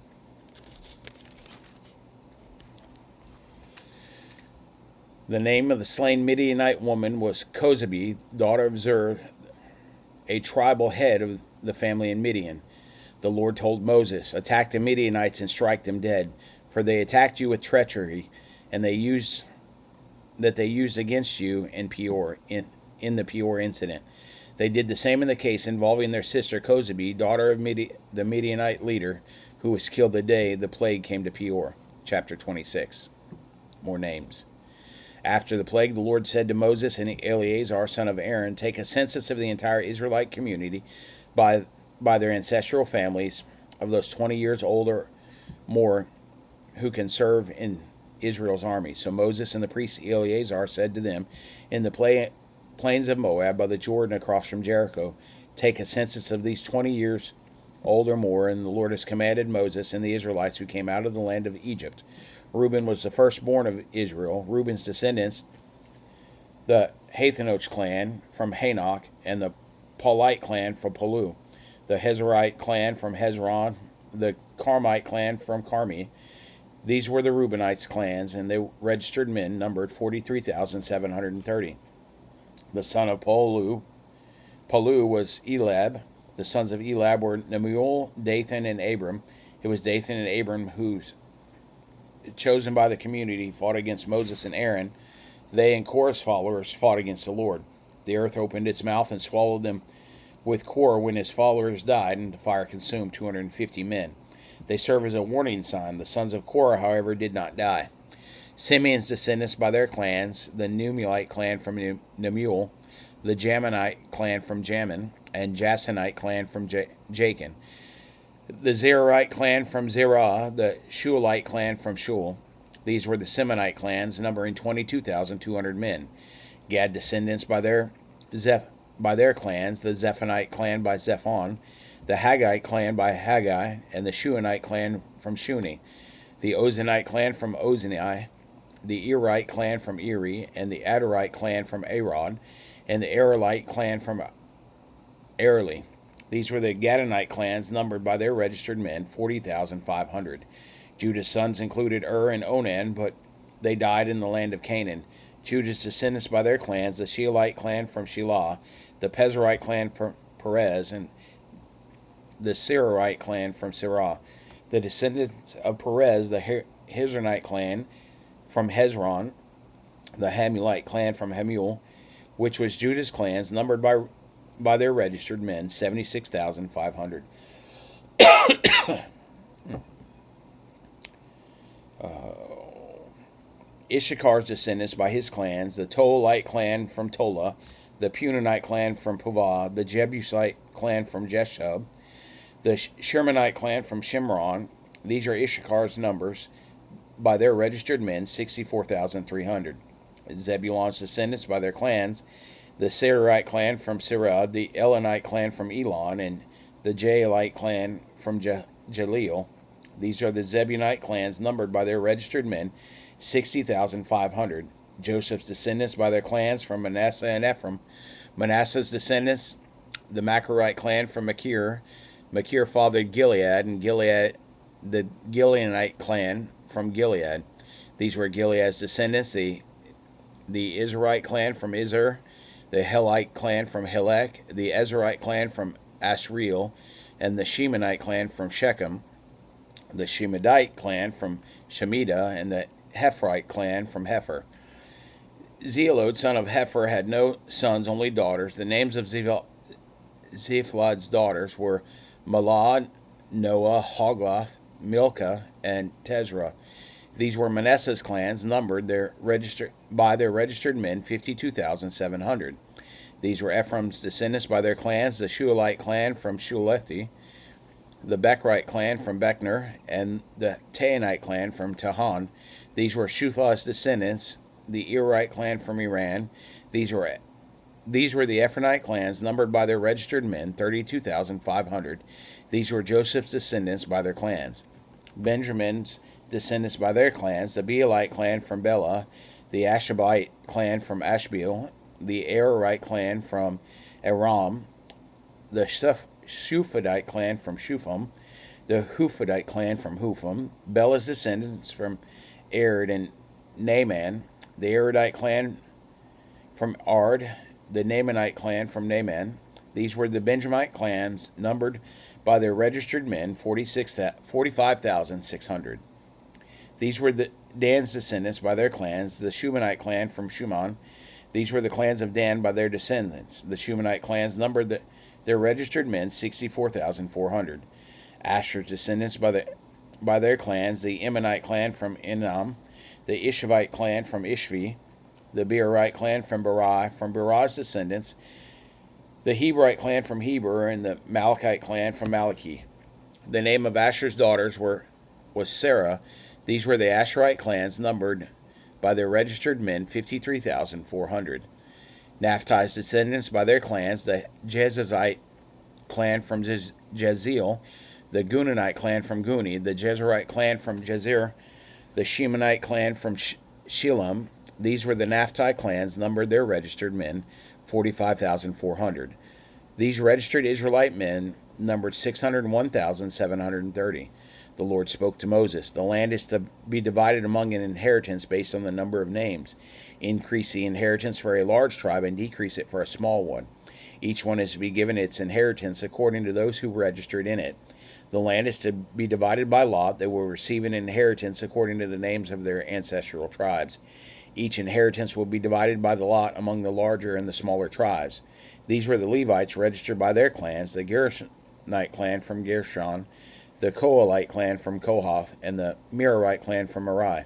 The name of the slain Midianite woman was Kozebi, daughter of Zur, a tribal head of the family in Midian. The Lord told Moses, "Attack the Midianites and strike them dead, for they attacked you with treachery, and they used against you in the Peor incident. They did the same in the case involving their sister Kozebi, daughter of the Midianite leader, who was killed the day the plague came to Peor." Chapter 26. More names. After the plague, the Lord said to Moses and Eleazar, son of Aaron, "Take a census of the entire Israelite community by their ancestral families, of those 20 years old or more who can serve in Israel's army." So Moses and the priest Eleazar said to them, "In the plains of Moab by the Jordan across from Jericho, take a census of these 20 years old or more." And the Lord has commanded Moses and the Israelites who came out of the land of Egypt. Reuben was the firstborn of Israel. Reuben's descendants, the Hathanoch clan from Hanok, and the Paulite clan from Palu, the Hezrite clan from Hezron, the Carmite clan from Carmi. These were the Reubenites' clans, and the registered men numbered 43,730. The son of Palu was Elab. The sons of Elab were Nemuel, Dathan, and Abram. It was Dathan and Abram who, chosen by the community, fought against Moses and Aaron. They and Korah's followers fought against the Lord. The earth opened its mouth and swallowed them with Korah when his followers died, and the fire consumed 250 men. They serve as a warning sign. The sons of Korah, however, did not die. Simeon's descendants by their clans, the Numulite clan from Nemuel, the Jaminite clan from Jamin, and Jasonite clan from Jachin, the Zerahite clan from Zerah, the Shualite clan from Shul. These were the Simonite clans, numbering 22,200 men. Gad descendants by their clans, the Zephonite clan by Zephon, the Haggite clan by Haggai, and the Shuanite clan from Shuni, the Ozanite clan from Ozani, the Erite clan from Eri, and the Adorite clan from Arod, and the Arelite clan from Areli. These were the Gadonite clans, numbered by their registered men, 40,500. Judah's sons included and Onan, but they died in the land of Canaan. Judah's descendants by their clans, the Shealite clan from Shelah, the Pezerite clan from Perez, and the Serarite clan from Serah. The descendants of Perez, the Hezronite clan from Hezron, the Hamulite clan from Hamul, which was Judah's clans, numbered by their registered men, 76,500. Issachar's descendants by his clans, the Tolalite clan from Tola, the Punanite clan from Puvah, the Jebusite clan from Jeshub, the Shirmanite clan from Shimron. These are Issachar's numbers by their registered men 64,300. Zebulon's descendants by their clans, the Serarite clan from Serad, the Elonite clan from Elon, and the Jaelite clan from Jaleel. These are the Zebulonite clans numbered by their registered men 60,500. Joseph's descendants by their clans from Manasseh and Ephraim. Manasseh's descendants, the Machirite clan from Machir. Machir fathered Gilead, and Gilead, the Gileadite clan from Gilead. These were Gilead's descendants, the Israelite clan from Izr, the Helite clan from Helek, the Ezraite clan from Asriel, and the Shemanite clan from Shechem, the Shemidite clan from Shemida, and the Hephrite clan from Hepher. Zelod, son of Hepher, had no sons, only daughters. The names of Zephalad's daughters were Malad, Noah, Hogloth, Milcah, and Tezrah. These were Manasseh's clans, numbered by their registered men 52,700. These were Ephraim's descendants by their clans, the Shualite clan from Shualethi, the Bechrite clan from Bechner, and the Taanite clan from Tahan. These were Shuthal's descendants, the Erite clan from Iran. These were the Ephraimite clans, numbered by their registered men 32,500. These were Joseph's descendants by their clans. Benjamin's descendants by their clans, the Bealite clan from Bela, the Ashabite clan from Ashbeel, the Ararite clan from Aram, the Shufadite clan from Shufam, the Hufadite clan from Hufam, Bela's descendants from Ard and Naaman, the Aradite clan from Ard, the Naamanite clan from Naaman. These were the Benjamite clans, numbered by their registered men 45,600. These were the Dan's descendants by their clans, the Shumanite clan from Shuman. These were the clans of Dan by their descendants. The Shumanite clans numbered their registered men 64,400. Asher's descendants by their clans, the Immonite clan from Enam, the Ishavite clan from Ishvi, the Beerite clan from Berai. From Berai's descendants, the Hebrite clan from Heber, and the Malachite clan from Malachi. The name of Asher's daughters was Sarah. These were the Asherite clans, numbered by their registered men 53,400. Naphtali's descendants by their clans, the Jezezite clan from Jeziel, the Gunanite clan from Guni, the Jezerite clan from Jezer, the Shemanite clan from Shilam. These were the Naphtali clans, numbered their registered men 45,400. These registered Israelite men numbered 601,730. The Lord spoke to Moses, "The land is to be divided among an inheritance based on the number of names. Increase the inheritance for a large tribe and decrease it for a small one. Each one is to be given its inheritance according to those who registered in it. The land is to be divided by lot. They will receive an inheritance according to the names of their ancestral tribes. Each inheritance will be divided by the lot among the larger and the smaller tribes." These were the Levites registered by their clans, the Gershonite clan from Gershon, the Kohalite clan from Kohath, and the Merarite clan from Merari.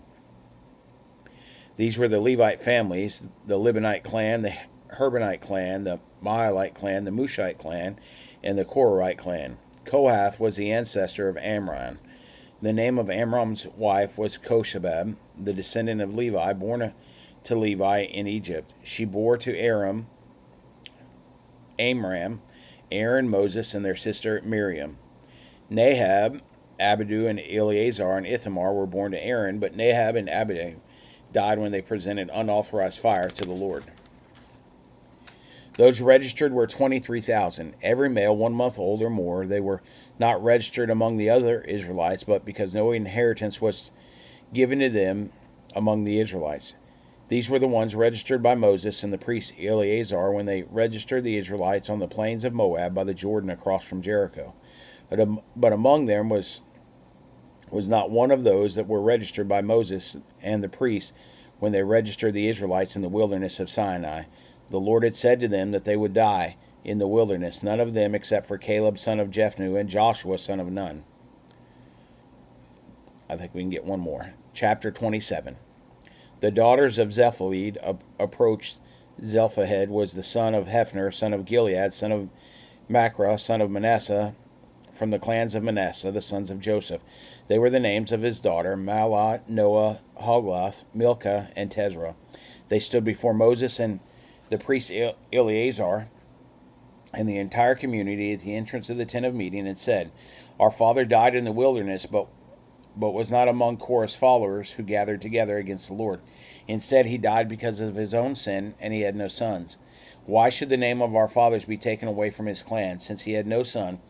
These were the Levite families, the Libonite clan, the Herbonite clan, the Mahalite clan, the Mushite clan, and the Korahite clan. Kohath was the ancestor of Amram. The name of Amram's wife was Koshabab, the descendant of Levi, born to Levi in Egypt. She bore to Amram, Aaron, Moses, and their sister Miriam. Nahab, Abidu, and Eleazar and Ithamar were born to Aaron, but Nahab and Abidu died when they presented unauthorized fire to the Lord. Those registered were 23,000, every male 1 month old or more. They were not registered among the other Israelites, but because no inheritance was given to them among the Israelites. These were the ones registered by Moses and the priest Eleazar when they registered the Israelites on the plains of Moab by the Jordan across from Jericho. But among them was not one of those that were registered by Moses and the priests when they registered the Israelites in the wilderness of Sinai. The Lord had said to them that they would die in the wilderness, none of them except for Caleb son of Jephunneh and Joshua son of Nun. I think we can get one more. Chapter 27. The daughters of Zephalid approached. Zephahad was the son of Hephner, son of Gilead, son of Machra, son of Manasseh, from the clans of Manasseh, the sons of Joseph. They were the names of his daughter, Mahlah, Noah, Hoglath, Milcah, and Tezrah. They stood before Moses and the priest Eleazar and the entire community at the entrance of the tent of meeting and said, Our father died in the wilderness, but was not among Korah's followers who gathered together against the Lord. Instead, he died because of his own sin, and he had no sons. Why should the name of our fathers be taken away from his clan, since he had no son?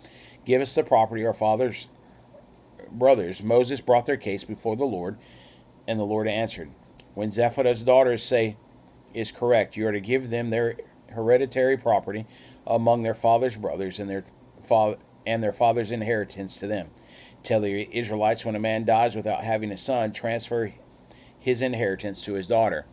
Give us the property our father's brothers. Moses brought their case before the Lord, and the Lord answered, When Zephaniah's daughters say is correct, you are to give them their hereditary property among their father's brothers, and their father's inheritance to them. Tell the Israelites, when a man dies without having a son, transfer his inheritance to his daughter.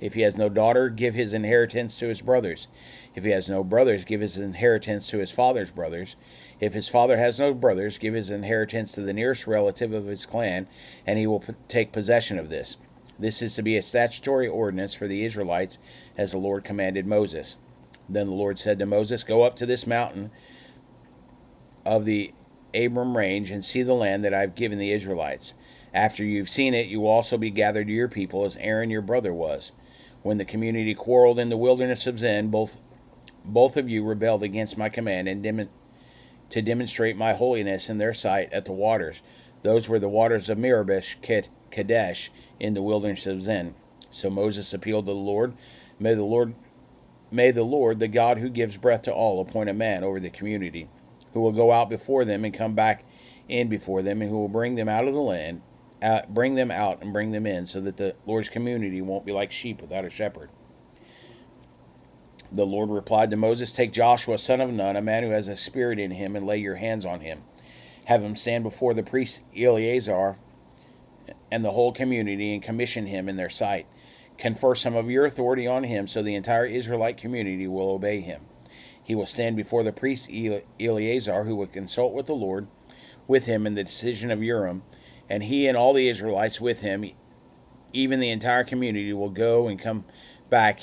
If he has no daughter, give his inheritance to his brothers. If he has no brothers, give his inheritance to his father's brothers. If his father has no brothers, give his inheritance to the nearest relative of his clan, and he will take possession of this. This is to be a statutory ordinance for the Israelites, as the Lord commanded Moses. Then the Lord said to Moses, Go up to this mountain of the Abram range and see the land that I have given the Israelites. After you've seen it, you will also be gathered to your people as Aaron your brother was. When the community quarreled in the wilderness of Zin, both of you rebelled against my command and to demonstrate my holiness in their sight at the waters. Those were the waters of Meribash Kadesh in the wilderness of Zin. So Moses appealed to the Lord. May the Lord, the God who gives breath to all, appoint a man over the community, who will go out before them and come back in before them, and who will bring them out of the land, bring them out and bring them in, so that the Lord's community won't be like sheep without a shepherd. The Lord replied to Moses, Take Joshua, son of Nun, a man who has a spirit in him, and lay your hands on him. Have him stand before the priest Eleazar and the whole community, and commission him in their sight. Confer some of your authority on him, so the entire Israelite community will obey him. He will stand before the priest Eleazar, who will consult with the Lord with him in the decision of Urim, and he and all the Israelites with him, even the entire community, will go and come back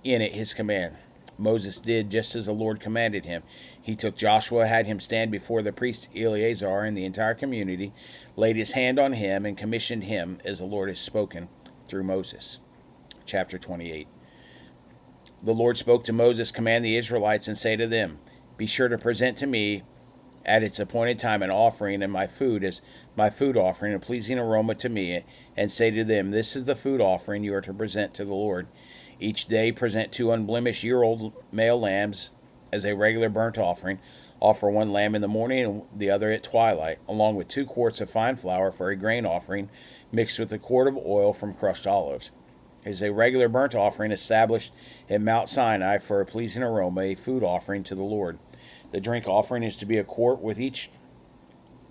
in at his command. Moses did just as the Lord commanded him. He took Joshua, had him stand before the priest Eleazar and the entire community, laid his hand on him, and commissioned him as the Lord has spoken through Moses. Chapter 28. The Lord spoke to Moses, Command the Israelites and say to them, Be sure to present to me at its appointed time an offering, and my food is my food offering, a pleasing aroma to me, and say to them, This is the food offering you are to present to the Lord. Each day present 2 unblemished year-old male lambs as a regular burnt offering. Offer 1 lamb in the morning and the other at twilight, along with 2 quarts of fine flour for a grain offering, mixed with a quart of oil from crushed olives. It is a regular burnt offering established at Mount Sinai for a pleasing aroma, a food offering to the Lord. The drink offering is to be a quart with each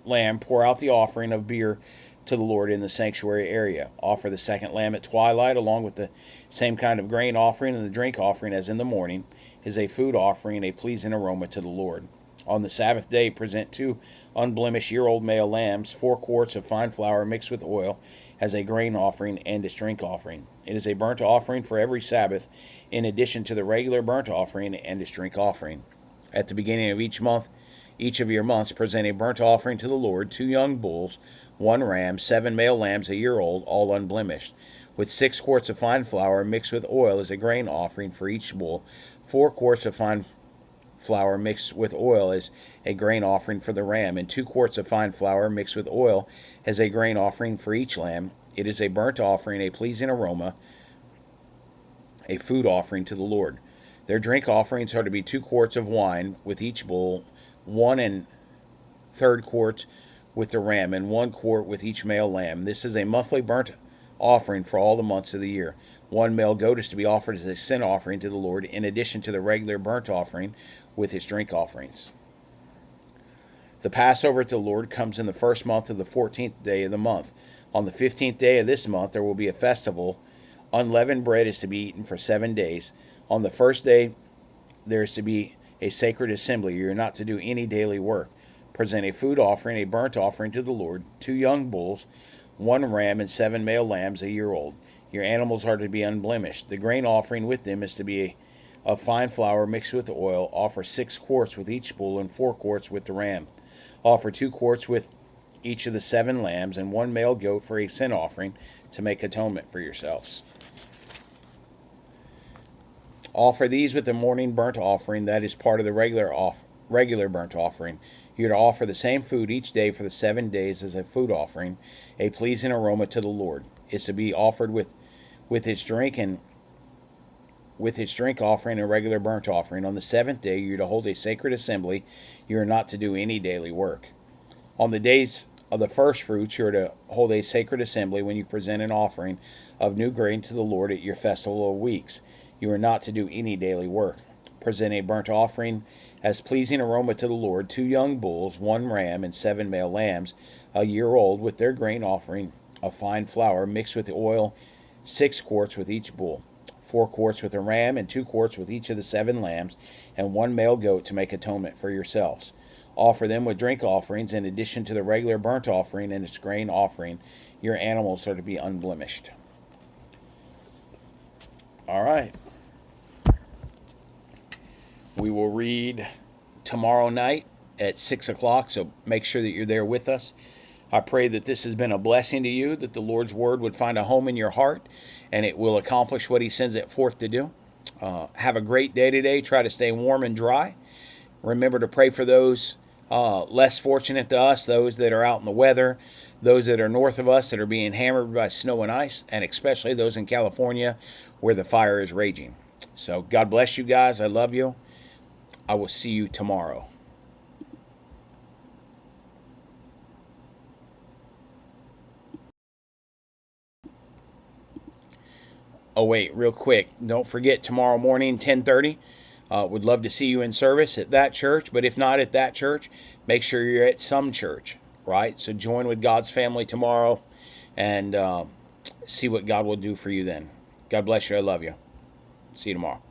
lamb. Pour out the offering of beer to the Lord in the sanctuary area. Offer the second lamb at twilight, along with the same kind of grain offering, and the drink offering as in the morning is a food offering, a pleasing aroma to the Lord. On the Sabbath day, present 2 unblemished year-old male lambs, 4 quarts of fine flour mixed with oil, as a grain offering and a drink offering. It is a burnt offering for every Sabbath, in addition to the regular burnt offering and a drink offering. At the beginning of each month, each of your months, present a burnt offering to the Lord, 2 young bulls, 1 ram, 7 male lambs a year old, all unblemished, with 6 quarts of fine flour mixed with oil as a grain offering for each bull, 4 quarts of fine flour mixed with oil as a grain offering for the ram, and 2 quarts of fine flour mixed with oil as a grain offering for each lamb. It is a burnt offering, a pleasing aroma, a food offering to the Lord. Their drink offerings are to be 2 quarts of wine with each bull, 1 1/3 quart with the ram, and 1 quart with each male lamb. This is a monthly burnt offering for all the months of the year. 1 male goat is to be offered as a sin offering to the Lord, in addition to the regular burnt offering with its drink offerings. The Passover to the Lord comes in the first month of the 14th day of the month. On the 15th day of this month there will be a festival. Unleavened bread is to be eaten for 7 days. On the first day there is to be a sacred assembly. You are not to do any daily work. Present a food offering, a burnt offering to the Lord, 2 young bulls, 1 ram, and 7 male lambs a year old. Your animals are to be unblemished. The grain offering with them is to be of fine flour mixed with oil. Offer 6 quarts with each bull and 4 quarts with the ram. Offer 2 quarts with each of the 7 lambs, and 1 male goat for a sin offering to make atonement for yourselves. Offer these with the morning burnt offering, that is part of the regular burnt offering. You are to offer the same food each day for the 7 days as a food offering, a pleasing aroma to the Lord. It's to be offered with its drink offering and regular burnt offering. On the 7th day you are to hold a sacred assembly. You are not to do any daily work. On the days of the first fruits you are to hold a sacred assembly when you present an offering of new grain to the Lord at your festival of weeks. You are not to do any daily work. Present a burnt offering as pleasing aroma to the Lord, 2 young bulls, 1 ram, and 7 male lambs, a year old, with their grain offering of fine flour mixed with oil, 6 quarts with each bull, 4 quarts with a ram, and 2 quarts with each of the 7 lambs, and 1 male goat to make atonement for yourselves. Offer them with drink offerings in addition to the regular burnt offering and its grain offering. Your animals are to be unblemished. All right. We will read tomorrow night at 6 o'clock, so make sure that you're there with us. I pray that this has been a blessing to you, that the Lord's Word would find a home in your heart, and it will accomplish what He sends it forth to do. Have a great day today. Try to stay warm and dry. Remember to pray for those less fortunate to us, those that are out in the weather, those that are north of us that are being hammered by snow and ice, and especially those in California where the fire is raging. So God bless you guys. I love you. I will see you tomorrow. Oh, wait, real quick. Don't forget tomorrow morning, 10:30. Would love to see you in service at that church. But if not at that church, make sure you're at some church, right? So join with God's family tomorrow and see what God will do for you then. God bless you. I love you. See you tomorrow.